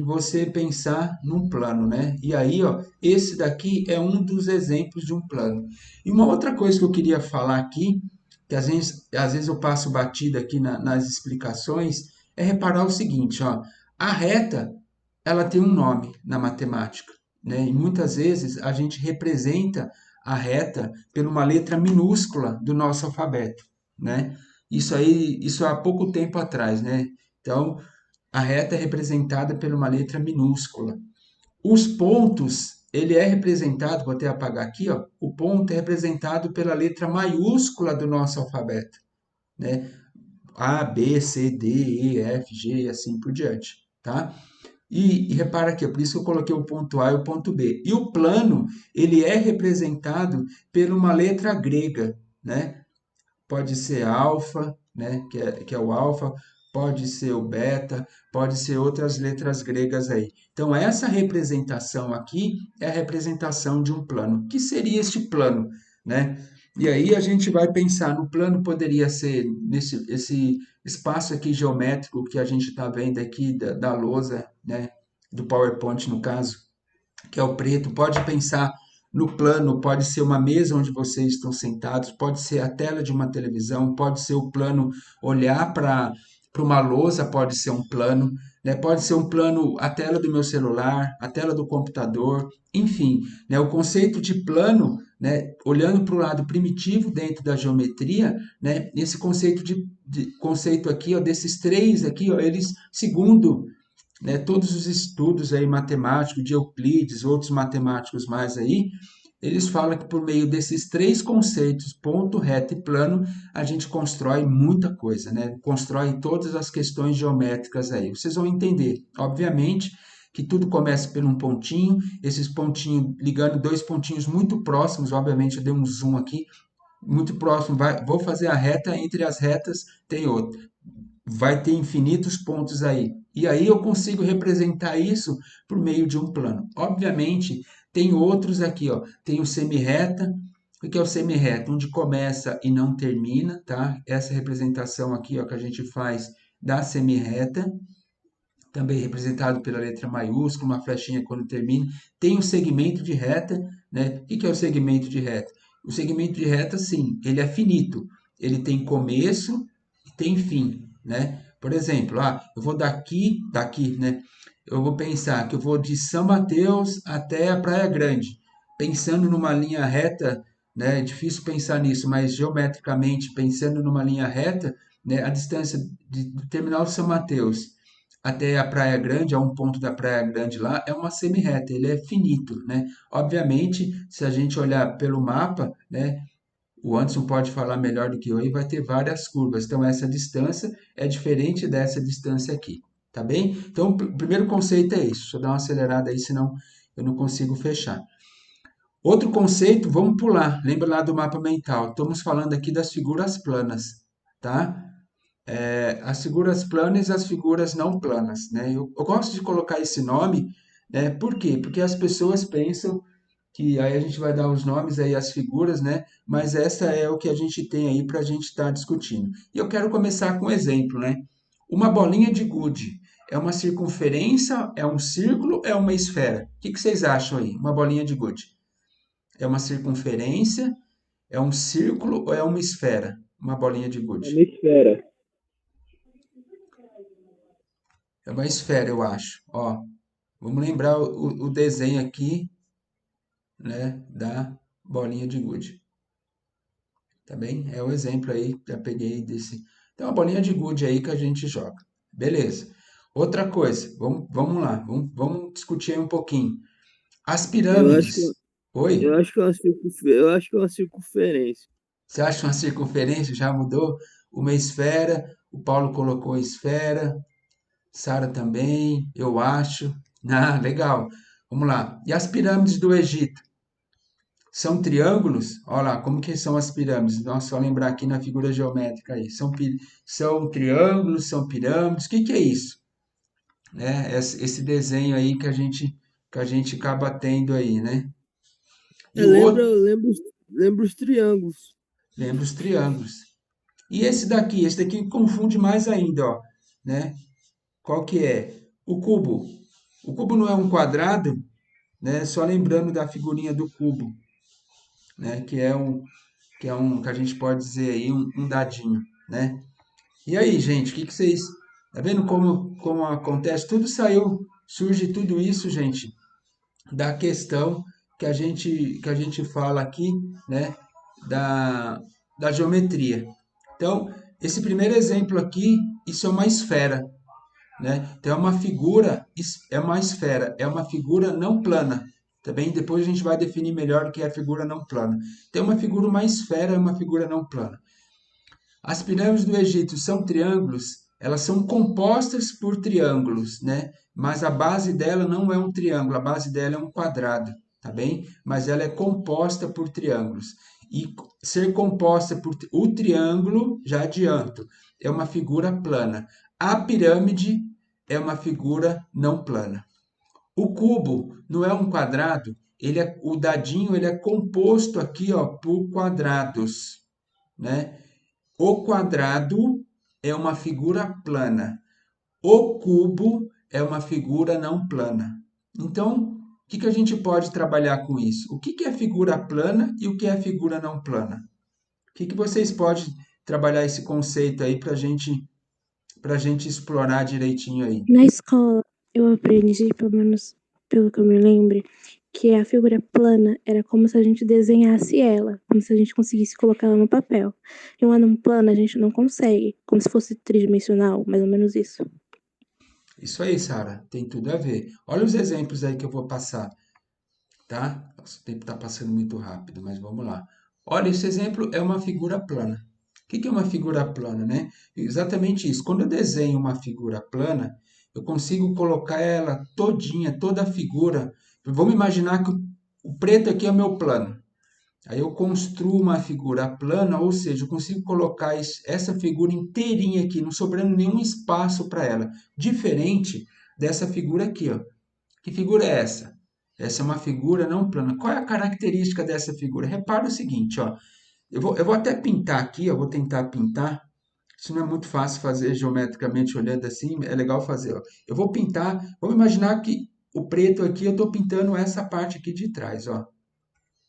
você pensar num plano, né? E aí, ó, esse daqui é um dos exemplos de um plano. E uma outra coisa que eu queria falar aqui, que às vezes eu passo batida aqui nas explicações, é reparar o seguinte, ó, a reta, ela tem um nome na matemática, né? E muitas vezes a gente representa a reta por uma letra minúscula do nosso alfabeto, né? Isso aí, isso há pouco tempo atrás, né? Então, a reta é representada por uma letra minúscula. Os pontos, ele é representado, vou até apagar aqui, ó, o ponto é representado pela letra maiúscula do nosso alfabeto, né? A, B, C, D, E, F, G e assim por diante, tá? E repara aqui, é por isso que eu coloquei o ponto A e o ponto B. E o plano, ele é representado por uma letra grega, né? Pode ser alfa, né? Que é o alfa, pode ser o beta, pode ser outras letras gregas aí. Então, essa representação aqui é a representação de um plano. O que seria este plano, né? E aí a gente vai pensar no plano poderia ser esse espaço aqui geométrico que a gente está vendo aqui da lousa, né? Do PowerPoint no caso, que é o preto, pode pensar no plano, pode ser uma mesa onde vocês estão sentados, pode ser a tela de uma televisão, pode ser o plano olhar para uma lousa, pode ser um plano, né? Pode ser um plano a tela do meu celular, a tela do computador, enfim, né? O conceito de plano, né? Olhando para o lado primitivo dentro da geometria, né? Esse conceito conceito aqui, ó, desses três aqui, ó, eles segundo, né, todos os estudos aí matemáticos de Euclides, outros matemáticos mais aí, eles falam que por meio desses três conceitos, ponto, reto e plano, a gente constrói muita coisa, né? Constrói todas as questões geométricas aí. Vocês vão entender, obviamente, que tudo começa por um pontinho, esses pontinhos ligando dois pontinhos muito próximos, obviamente eu dei um zoom aqui, muito próximo, vou fazer a reta, entre as retas tem outra, vai ter infinitos pontos aí. E aí eu consigo representar isso por meio de um plano. Obviamente, tem outros aqui, ó. Tem o semi-reta. O que é o semi-reta? Onde começa e não termina, tá? Essa representação aqui, ó, que a gente faz da semi-reta, também representado pela letra maiúscula, uma flechinha quando termina. Tem o segmento de reta, né? O que é o segmento de reta? O segmento de reta, sim, ele é finito. Ele tem começo e tem fim, né? Por exemplo, eu vou daqui, né? Eu vou pensar que eu vou de São Mateus até a Praia Grande, pensando numa linha reta, né? É difícil pensar nisso, mas geometricamente, pensando numa linha reta, né? A distância do terminal de São Mateus até a Praia Grande, a um ponto da Praia Grande lá, é uma semi-reta, ele é finito, né? Obviamente, se a gente olhar pelo mapa, né, o Anderson pode falar melhor do que eu e vai ter várias curvas. Então, essa distância é diferente dessa distância aqui, tá bem? Então, o primeiro conceito é isso. Deixa eu dar uma acelerada aí, senão eu não consigo fechar. Outro conceito, vamos pular. Lembra lá do mapa mental? Estamos falando aqui das figuras planas, tá? As figuras planas e as figuras não planas, né? Eu gosto de colocar esse nome, né? Por quê? Porque as pessoas pensam que aí a gente vai dar os nomes aí às figuras, né? Mas essa é o que a gente tem aí para a gente estar discutindo. E eu quero começar com um exemplo, né? Uma bolinha de gude é uma circunferência, é um círculo, é uma esfera? O que vocês acham aí? Uma bolinha de gude é uma circunferência, é um círculo ou é uma esfera? Uma bolinha de É gude. uma esfera. É uma esfera, eu acho. Ó, vamos lembrar o desenho aqui, né, da bolinha de gude. Tá bem? É o exemplo aí, já peguei desse. Tem uma bolinha de gude aí que a gente joga. Beleza. Outra coisa, vamos lá, vamos discutir aí um pouquinho. As Eu acho que, pirâmides. eu Oi? acho que é uma eu acho que é uma circunferência. Você acha uma circunferência? Já mudou? Uma esfera, o Paulo colocou esfera, Sara também, eu acho. Ah, legal. Vamos lá. E as pirâmides do Egito? São triângulos? Olha lá, como que são as pirâmides? Nossa, só lembrar aqui na figura geométrica aí. São triângulos, são pirâmides. O que que é isso? Né? Esse desenho aí que a gente acaba tendo aí, né? E É, o lembra, outro, lembra, lembra os triângulos. lembra os triângulos. E esse daqui confunde mais ainda, ó, né? Qual que é? O cubo. O cubo não é um quadrado, né? Só lembrando da figurinha do cubo, né? Que a gente pode dizer aí um dadinho, né? E aí, gente, o que que vocês... Tá vendo como acontece? Surge tudo isso, gente, da questão que a gente fala aqui, né, da, da geometria. Então, esse primeiro exemplo aqui, isso é uma esfera, né? Então, é uma esfera, é uma figura não plana. Tá bem? Depois a gente vai definir melhor o que é a figura não plana. Então, uma figura, uma esfera é uma figura não plana. As pirâmides do Egito são triângulos, elas são compostas por triângulos, né? mas a base dela não é um triângulo, a base dela é um quadrado, tá bem? Mas ela é composta por triângulos. E ser composta por o triângulo, já adianto, é uma figura plana. A pirâmide é uma figura não plana. O cubo não é um quadrado, o dadinho ele é composto aqui, ó, por quadrados, né? O quadrado é uma figura plana. O cubo é uma figura não plana. Então, o que a gente pode trabalhar com isso? O que é figura plana e o que é figura não plana? O que vocês podem trabalhar esse conceito aí para gente explorar direitinho aí? Na escola, eu aprendi, pelo menos pelo que eu me lembre, que a figura plana era como se a gente desenhasse ela, como se a gente conseguisse colocar ela no papel. E uma não plana a gente não consegue, como se fosse tridimensional, mais ou menos isso. Isso aí, Sara, tem tudo a ver. Olha os exemplos aí que eu vou passar, tá? Nossa, o tempo está passando muito rápido, mas vamos lá. Olha, esse exemplo é uma figura plana. O que é uma figura plana, né? Exatamente isso. Quando eu desenho uma figura plana, eu consigo colocar ela todinha, toda a figura. Vamos imaginar que o preto aqui é o meu plano. Aí eu construo uma figura plana, ou seja, eu consigo colocar essa figura inteirinha aqui, não sobrando nenhum espaço para ela. Diferente dessa figura aqui, ó. Que figura é essa? Essa é uma figura não plana. Qual é a característica dessa figura? Repara o seguinte, ó. Eu vou até pintar aqui, eu vou tentar pintar. Isso não é muito fácil fazer geometricamente olhando assim, é legal fazer, ó. Eu vou pintar, vamos imaginar que o preto aqui, eu estou pintando essa parte aqui de trás, ó.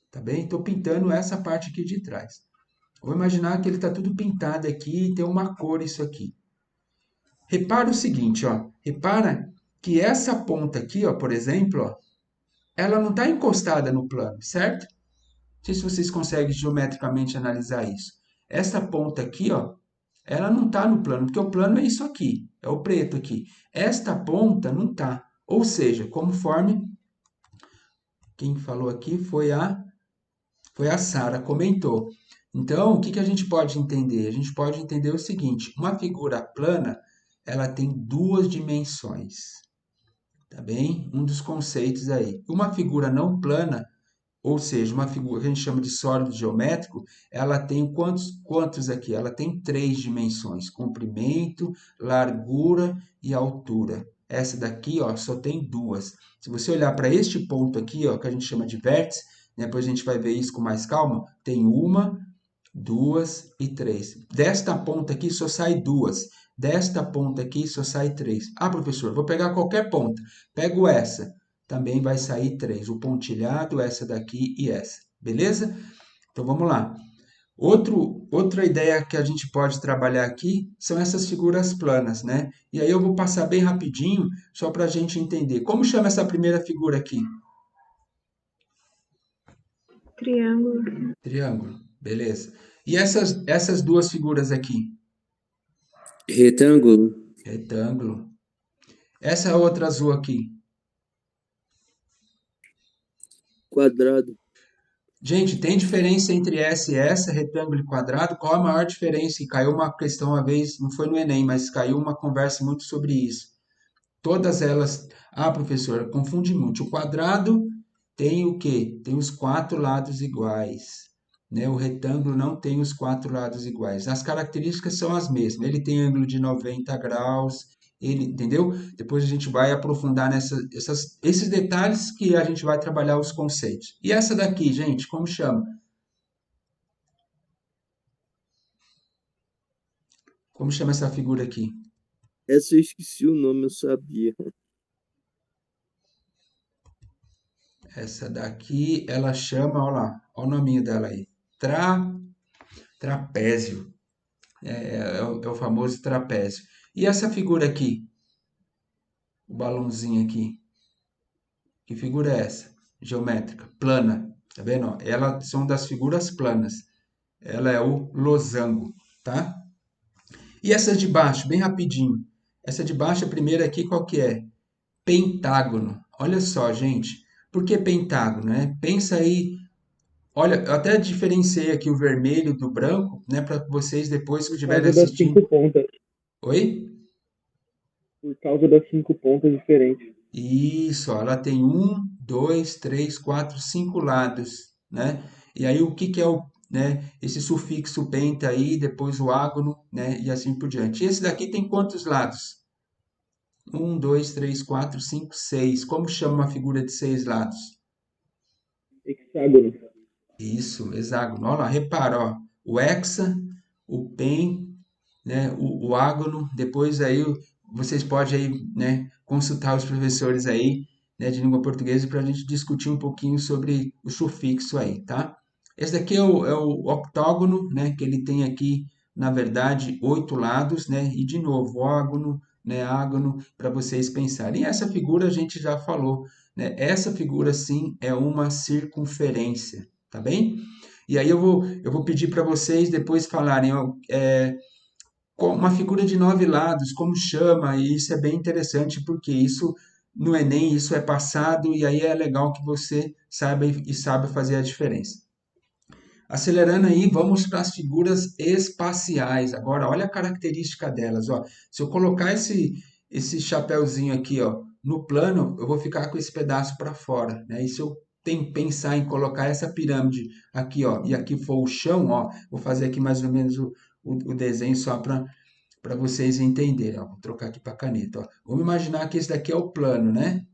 Tá bem? Estou pintando essa parte aqui de trás. Vou imaginar que ele está tudo pintado aqui e tem uma cor isso aqui. Repara o seguinte, ó. Repara que essa ponta aqui, ó, por exemplo, ó, ela não está encostada no plano, certo? Não sei se vocês conseguem geometricamente analisar isso. Essa ponta aqui, ó, ela não está no plano, porque o plano é isso aqui, é o preto aqui. Esta ponta não está. Ou seja, conforme quem falou aqui foi a Sara, comentou. Então, o que a gente pode entender? A gente pode entender o seguinte: uma figura plana, ela tem duas dimensões, tá bem? Um dos conceitos aí. Uma figura não plana, ou seja, uma figura que a gente chama de sólido geométrico, ela tem quantos aqui? Ela tem três dimensões: comprimento, largura e altura. Essa daqui, ó, só tem duas. Se você olhar para este ponto aqui, ó, que a gente chama de vértice, né, depois a gente vai ver isso com mais calma, tem uma, duas e três. Desta ponta aqui só sai duas. Desta ponta aqui só sai três. Ah, professor, vou pegar qualquer ponta. Pego essa. Também vai sair três. O pontilhado, essa daqui e essa. Beleza? Então vamos lá. Outra ideia que a gente pode trabalhar aqui são essas figuras planas, né? E aí eu vou passar bem rapidinho, só para a gente entender. Como chama essa primeira figura aqui? Triângulo. Triângulo. Beleza. E essas duas figuras aqui? Retângulo, Retângulo. Essa outra azul aqui? quadrado, Gente, tem diferença entre essa e essa, retângulo e quadrado? Qual a maior diferença? E caiu uma questão uma vez, não foi no Enem, mas caiu uma conversa muito sobre isso. Todas elas. Ah, professor, confunde muito. O quadrado tem o quê? Tem os quatro lados iguais. Né? O retângulo não tem os quatro lados iguais. As características são as mesmas. Ele tem ângulo de 90 graus, ele, entendeu? Depois a gente vai aprofundar esses detalhes que a gente vai trabalhar os conceitos. E essa daqui, gente, como chama? Como chama essa figura aqui? essa eu esqueci o nome, eu sabia. Essa daqui, ela chama, olha lá, olha o nominho dela aí. Trapézio. É o famoso trapézio. E essa figura aqui? O balãozinho aqui. Que figura é essa? Geométrica, plana. Tá vendo? Ó? Elas são das figuras planas. Ela é o losango, tá? E essas de baixo, bem rapidinho. Essa de baixo, a primeira aqui, qual que é? Pentágono. Olha só, gente. Por que pentágono, né? Pensa aí. Olha, eu até diferenciei aqui o vermelho do branco, né? Para vocês depois que Por estiverem causa das assistindo. cinco pontas. Oi? por causa das 5 pontas diferentes. Isso, ó, ela tem um, dois, três, quatro, cinco lados, né? E aí o que que é o, né, esse sufixo penta aí, depois o ágono, né, e assim por diante. Esse daqui tem quantos lados? Um, dois, três, quatro, cinco, seis. Como chama uma figura de seis lados? Hexágono. Isso, hexágono. Olha lá, repara, ó, o hexa, o pen, né, o ágono, depois aí vocês podem aí, né, consultar os professores aí, né, de língua portuguesa para a gente discutir um pouquinho sobre o sufixo aí, tá? Esse daqui é o octógono, né, que ele tem aqui, na verdade, 8 lados, né, e de novo, ógono, né, ágono, para vocês pensarem. E essa figura a gente já falou, né, essa figura sim é uma circunferência, tá bem? E aí eu vou pedir para vocês depois falarem, ó, uma figura de 9 lados, como chama, e isso é bem interessante, porque isso no Enem, isso é passado, e aí é legal que você saiba e saiba fazer a diferença. Acelerando aí, vamos para as figuras espaciais. Agora, olha a característica delas, ó. Se eu colocar esse chapéuzinho aqui, ó, no plano, eu vou ficar com esse pedaço para fora, né? E se eu pensar em colocar essa pirâmide aqui, ó, e aqui for o chão, ó, vou fazer aqui mais ou menos o desenho só para vocês entenderem. Ó. Vou trocar aqui para caneta. Ó. Vamos imaginar que esse daqui é o plano, né?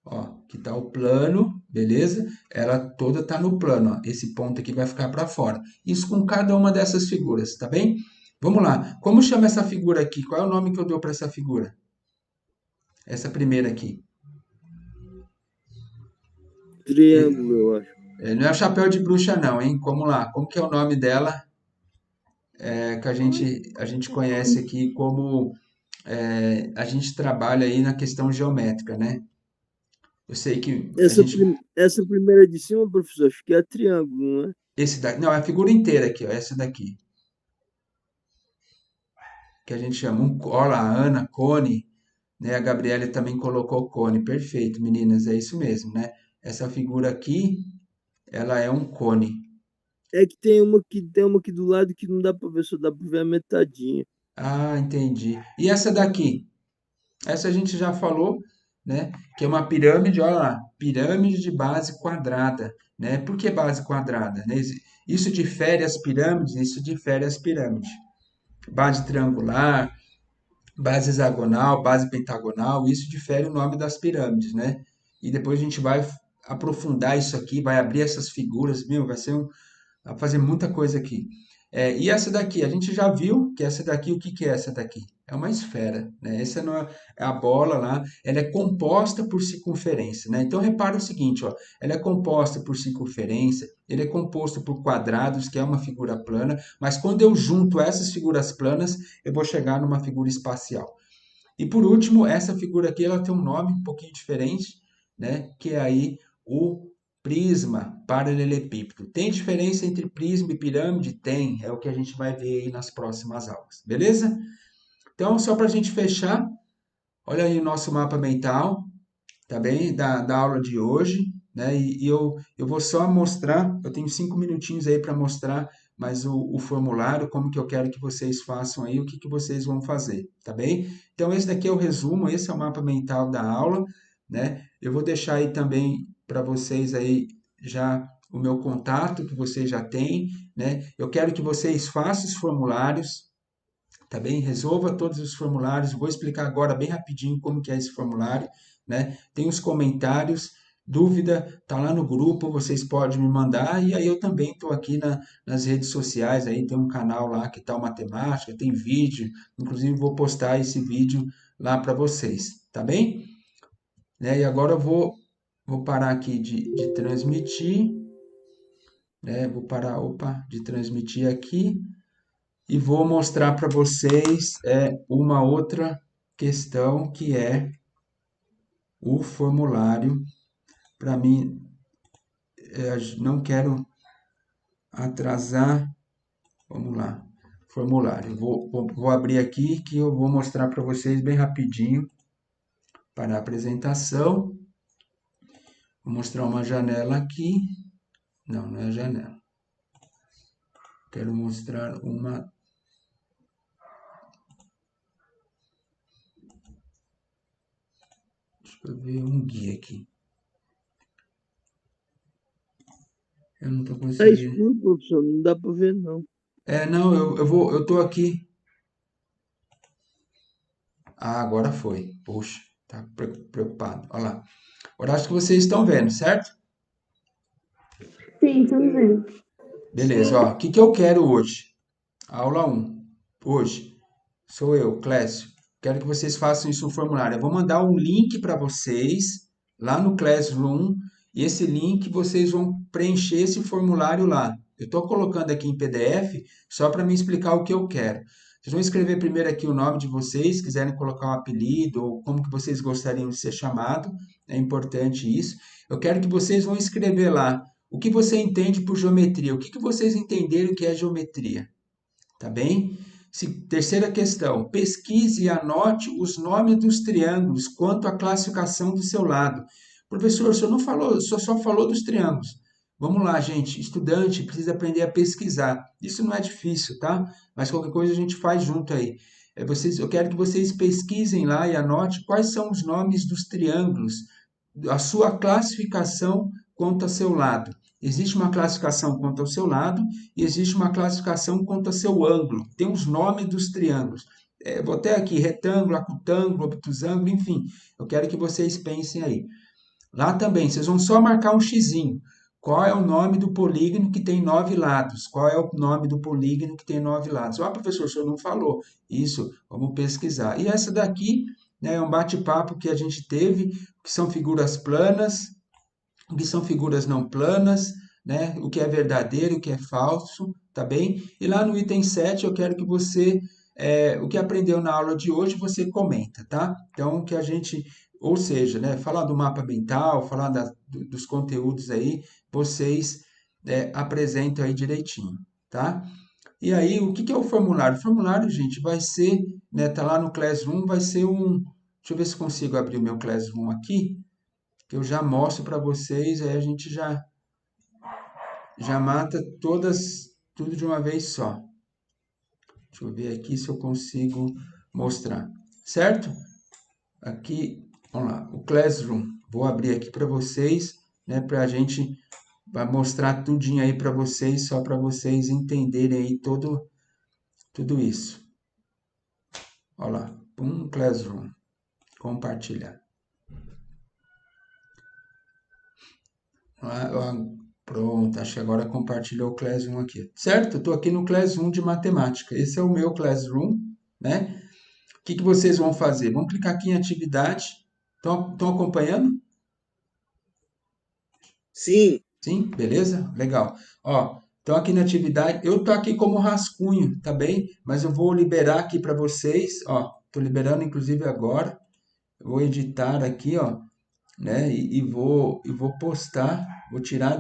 Ó, aqui está o plano, beleza? Ela toda está no plano. Ó. Esse ponto aqui vai ficar para fora. Isso com cada uma dessas figuras, tá bem? Vamos lá. Como chama essa figura aqui? Qual é o nome que eu dou para essa figura? Essa primeira aqui. Triângulo, eu acho. Não é o chapéu de bruxa, não, hein? Vamos lá. Como que é o nome dela? Que a gente conhece aqui como a gente trabalha aí na questão geométrica, né? Eu sei que a gente. Essa primeira de cima, professor, acho que é triângulo, não é? Esse daqui. Não, é a figura inteira aqui, ó. Essa daqui. Que a gente chama. Olha lá, a Ana, cone, né? A Gabriela também colocou cone. Perfeito, meninas, é isso mesmo, né? Essa figura aqui, ela é um cone. É que tem uma aqui do lado que não dá para ver, só dá para ver a metadinha. Ah, entendi. E essa daqui? Essa a gente já falou, né? Que é uma pirâmide, olha lá, pirâmide de base quadrada, né? Por que base quadrada? Né? Isso difere as pirâmides, isso difere as pirâmides. Base triangular, base hexagonal, base pentagonal, isso difere o nome das pirâmides, né? E depois a gente vai aprofundar isso aqui, vai abrir essas figuras, meu, vai fazer muita coisa aqui. E essa daqui, a gente já viu que essa daqui, o que que é essa daqui? É uma esfera, né? Essa não é a bola lá, ela é composta por circunferência, né? Então repara o seguinte, ó, ela é composta por circunferência, ele é composto por quadrados, que é uma figura plana, mas quando eu junto essas figuras planas, eu vou chegar numa figura espacial. E por último, essa figura aqui, ela tem um nome um pouquinho diferente, né? Que é aí o prisma paralelepípedo. Tem diferença entre prisma e pirâmide? Tem, é o que a gente vai ver aí nas próximas aulas, beleza? Então, só para a gente fechar, olha aí o nosso mapa mental, tá bem? Da aula de hoje, né? E eu vou só mostrar, eu tenho 5 minutinhos aí para mostrar mais o formulário, como que eu quero que vocês façam aí, o que que vocês vão fazer, tá bem? Então, esse daqui é o resumo, esse é o mapa mental da aula, né? Eu vou deixar aí também para vocês aí já o meu contato, que vocês já têm, né? Eu quero que vocês façam os formulários, tá bem? Resolva todos os formulários. Vou explicar agora bem rapidinho como que é esse formulário, né? Tem os comentários, dúvida, tá lá no grupo, vocês podem me mandar. E aí eu também estou aqui nas redes sociais, aí tem um canal lá que tá o Matemática, tem vídeo, inclusive vou postar esse vídeo lá para vocês, tá bem? Né? E agora eu vou parar aqui de transmitir, né? Vou parar, opa, de transmitir aqui e vou mostrar para vocês uma outra questão que é o formulário. Para mim, não quero atrasar. Vamos lá, formulário. Vou abrir aqui que eu vou mostrar para vocês bem rapidinho para a apresentação. Vou mostrar uma janela aqui. Não, não é a janela. Quero mostrar uma. Deixa eu ver um guia aqui. Eu não tô Tá conseguindo. escuro, professor, não dá para ver, não. Não, eu tô aqui. Ah, agora foi. Poxa, tá preocupado. Olha lá. Agora acho que vocês estão vendo, certo? Sim, estamos vendo. Beleza, ó. O que que eu quero hoje? Aula um. Hoje. Sou eu, Clécio. Quero que vocês façam isso no formulário. Eu vou mandar um link para vocês lá no Classroom e esse link vocês vão preencher esse formulário lá. Eu estou colocando aqui em PDF só para me explicar o que eu quero. Vocês vão escrever primeiro aqui o nome de vocês, se quiserem colocar um apelido ou como que vocês gostariam de ser chamado, é importante isso. Eu quero que vocês vão escrever lá o que você entende por geometria, o que que vocês entenderam que é geometria, tá bem? Terceira questão, pesquise e anote os nomes dos triângulos quanto à classificação do seu lado. Professor, o senhor não falou, o senhor só falou dos triângulos. Vamos lá, gente. Estudante precisa aprender a pesquisar. Isso não é difícil, tá? Mas qualquer coisa a gente faz junto aí. Eu quero que vocês pesquisem lá e anote quais são os nomes dos triângulos, a sua classificação quanto a seu lado. Existe uma classificação quanto ao seu lado e existe uma classificação quanto ao seu ângulo. Tem os nomes dos triângulos. Vou até aqui, retângulo, acutângulo, obtusângulo, enfim. Eu quero que vocês pensem aí. Lá também, vocês vão só marcar um xizinho. Qual é o nome do polígono que tem 9 lados? Qual é o nome do polígono que tem 9 lados? Professor, o senhor não falou. Isso, vamos pesquisar. E essa daqui, né, é um bate-papo que a gente teve, que são figuras planas, o que são figuras não planas, né? O que é verdadeiro, o que é falso, tá bem? E lá no item 7 eu quero que você, o que aprendeu na aula de hoje, você comenta, tá? Então, que a gente, ou seja, né, falar do mapa mental, falar dos conteúdos aí, vocês apresentam aí direitinho, tá? E aí, o que que é o formulário? O formulário, gente, vai ser, né, tá lá no Classroom, vai ser um... Deixa eu ver se consigo abrir o meu Classroom aqui, que eu já mostro para vocês, aí a gente já mata tudo de uma vez só. Deixa eu ver aqui se eu consigo mostrar, certo? Aqui, vamos lá, o Classroom. Vou abrir aqui para vocês, né, para a gente vai mostrar tudinho aí para vocês, só para vocês entenderem aí tudo isso. Olha lá, Classroom, compartilhar. Pronto, acho que agora compartilhou o Classroom aqui. Certo? Estou aqui no Classroom de matemática. Esse é o meu Classroom, né? O que que vocês vão fazer? Vão clicar aqui em atividade. Estão acompanhando? Sim. Sim? Beleza? Legal. Ó, então aqui na atividade, eu tô aqui como rascunho, tá bem? Mas eu vou liberar aqui para vocês, ó. Tô liberando inclusive agora. Eu vou editar aqui, ó, né? E vou postar, vou tirar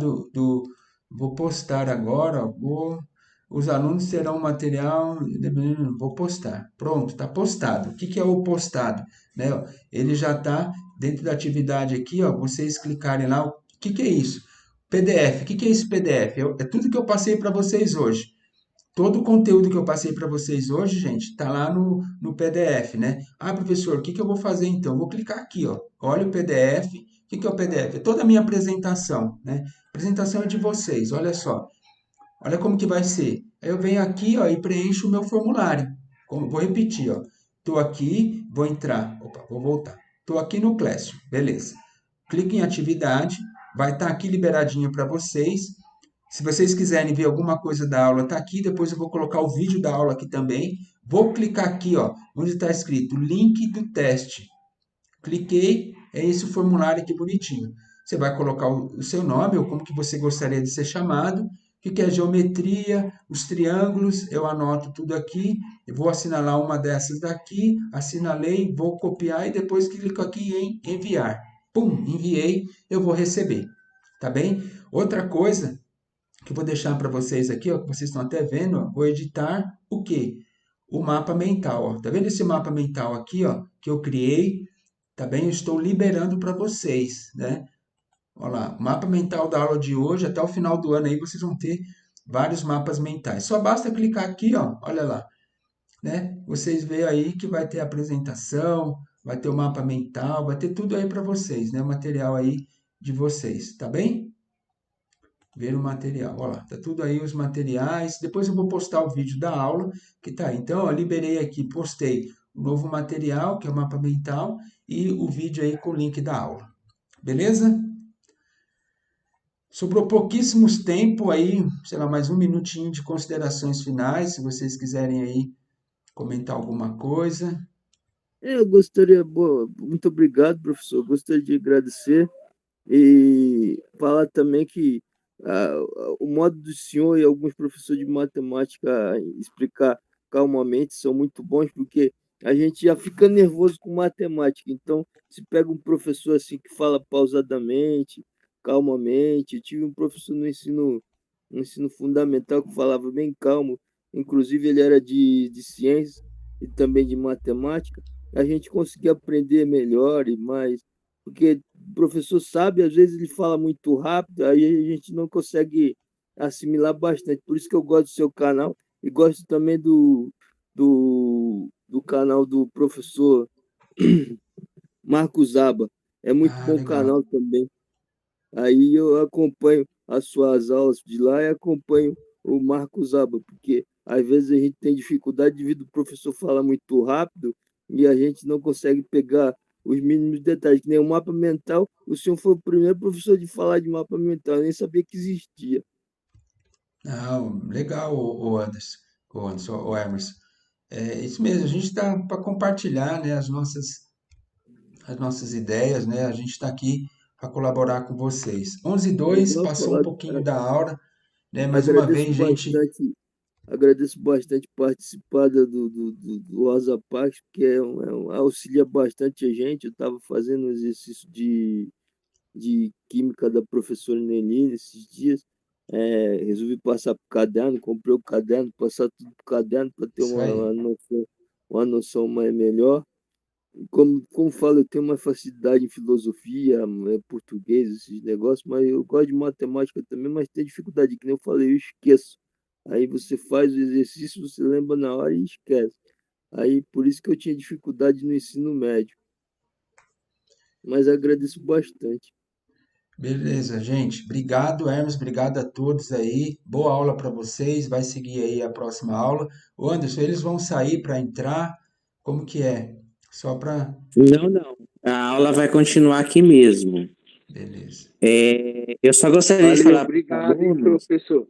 vou postar agora, ó, os alunos terão material, vou postar. Pronto, está postado. O que que é o postado? Né? Ó, ele já está dentro da atividade aqui, ó, vocês clicarem lá, o que que é isso? PDF, o que que é esse PDF? É tudo que eu passei para vocês hoje. Todo o conteúdo que eu passei para vocês hoje, gente, está lá no PDF, né? Professor, o que que eu vou fazer então? Eu vou clicar aqui, ó. Olha o PDF. O que que é o PDF? É toda a minha apresentação, né? A apresentação é de vocês, olha só. Olha como que vai ser. Aí eu venho aqui, ó, e preencho o meu formulário. Vou repetir, ó. Estou aqui, vou entrar. Opa, vou voltar. Estou aqui no Classroom, beleza. Clique em atividade, vai estar aqui liberadinho para vocês. Se vocês quiserem ver alguma coisa da aula, está aqui. Depois eu vou colocar o vídeo da aula aqui também. Vou clicar aqui, ó, onde está escrito link do teste. Cliquei, é esse o formulário aqui bonitinho. Você vai colocar o seu nome, ou como que você gostaria de ser chamado, o que é geometria, os triângulos, eu anoto tudo aqui, eu vou assinalar uma dessas daqui, assinalei, vou copiar e depois clico aqui em enviar. Pum, enviei, eu vou receber, tá bem? Outra coisa que eu vou deixar para vocês aqui, ó, que vocês estão até vendo, ó, vou editar o quê? O mapa mental, ó. Tá vendo esse mapa mental aqui, ó, que eu criei? Tá bem? Eu estou liberando para vocês, né? Olha lá, o mapa mental da aula de hoje, até o final do ano aí, vocês vão ter vários mapas mentais. Só basta clicar aqui, ó, olha lá, né? Vocês veem aí que vai ter a apresentação, vai ter o mapa mental, vai ter tudo aí para vocês, né? O material aí de vocês, tá bem? Ver o material, olha lá, tá tudo aí os materiais. Depois eu vou postar o vídeo da aula que tá aí. Então, ó, liberei aqui, postei o novo material, que é o mapa mental, e o vídeo aí com o link da aula. Beleza? Sobrou pouquíssimos tempo aí, sei lá, mais um minutinho de considerações finais, se vocês quiserem aí comentar alguma coisa. Eu gostaria, muito obrigado, professor. Gostaria de agradecer e falar também que o modo do senhor e alguns professores de matemática explicar calmamente são muito bons, porque a gente já fica nervoso com matemática. Então, se pega um professor assim que fala pausadamente, calmamente. Eu tive um professor no ensino fundamental que falava bem calmo, inclusive ele era de ciências e também de matemática. A gente conseguia aprender melhor e mais, porque o professor sabe, às vezes ele fala muito rápido, aí a gente não consegue assimilar bastante. Por isso que eu gosto do seu canal e gosto também do canal do professor Marcos Aba. É muito Ah, bom legal. canal também. Aí eu acompanho as suas aulas de lá e acompanho o Marcos Aba, porque às vezes a gente tem dificuldade devido ao professor falar muito rápido e a gente não consegue pegar os mínimos detalhes, que nem o mapa mental. O senhor foi o primeiro professor de falar de mapa mental, eu nem sabia que existia. Não, legal, Anderson, o Emerson. É isso mesmo, a gente está para compartilhar, né, as nossas ideias, né? A gente está aqui para colaborar com vocês. 11:02, Igual passou um falar, pouquinho da hora, né? Mais uma agradeço vez, gente. bastante Agradeço bastante participar do Rosa Parks, porque auxilia bastante a gente. Eu estava fazendo um exercício de química da professora Nelly esses dias. Resolvi passar para o caderno, comprei o caderno, passar tudo para o caderno para ter Isso aí. uma noção mais melhor. Como falo, eu tenho uma facilidade em filosofia, português, esses negócios, mas eu gosto de matemática também, mas tenho dificuldade, que nem eu falei, eu esqueço. Aí você faz o exercício, você lembra na hora e esquece. Aí por isso que eu tinha dificuldade no ensino médio, mas agradeço bastante. Beleza, gente. Obrigado, Hermes. Obrigado a todos aí. Boa aula para vocês. Vai seguir aí a próxima aula. O Anderson, eles vão sair para entrar. Como que é? Só para. Não, não. A aula vai continuar aqui mesmo. Beleza. Eu só gostaria de Valeu, falar para os obrigado, hein, alunos. professor.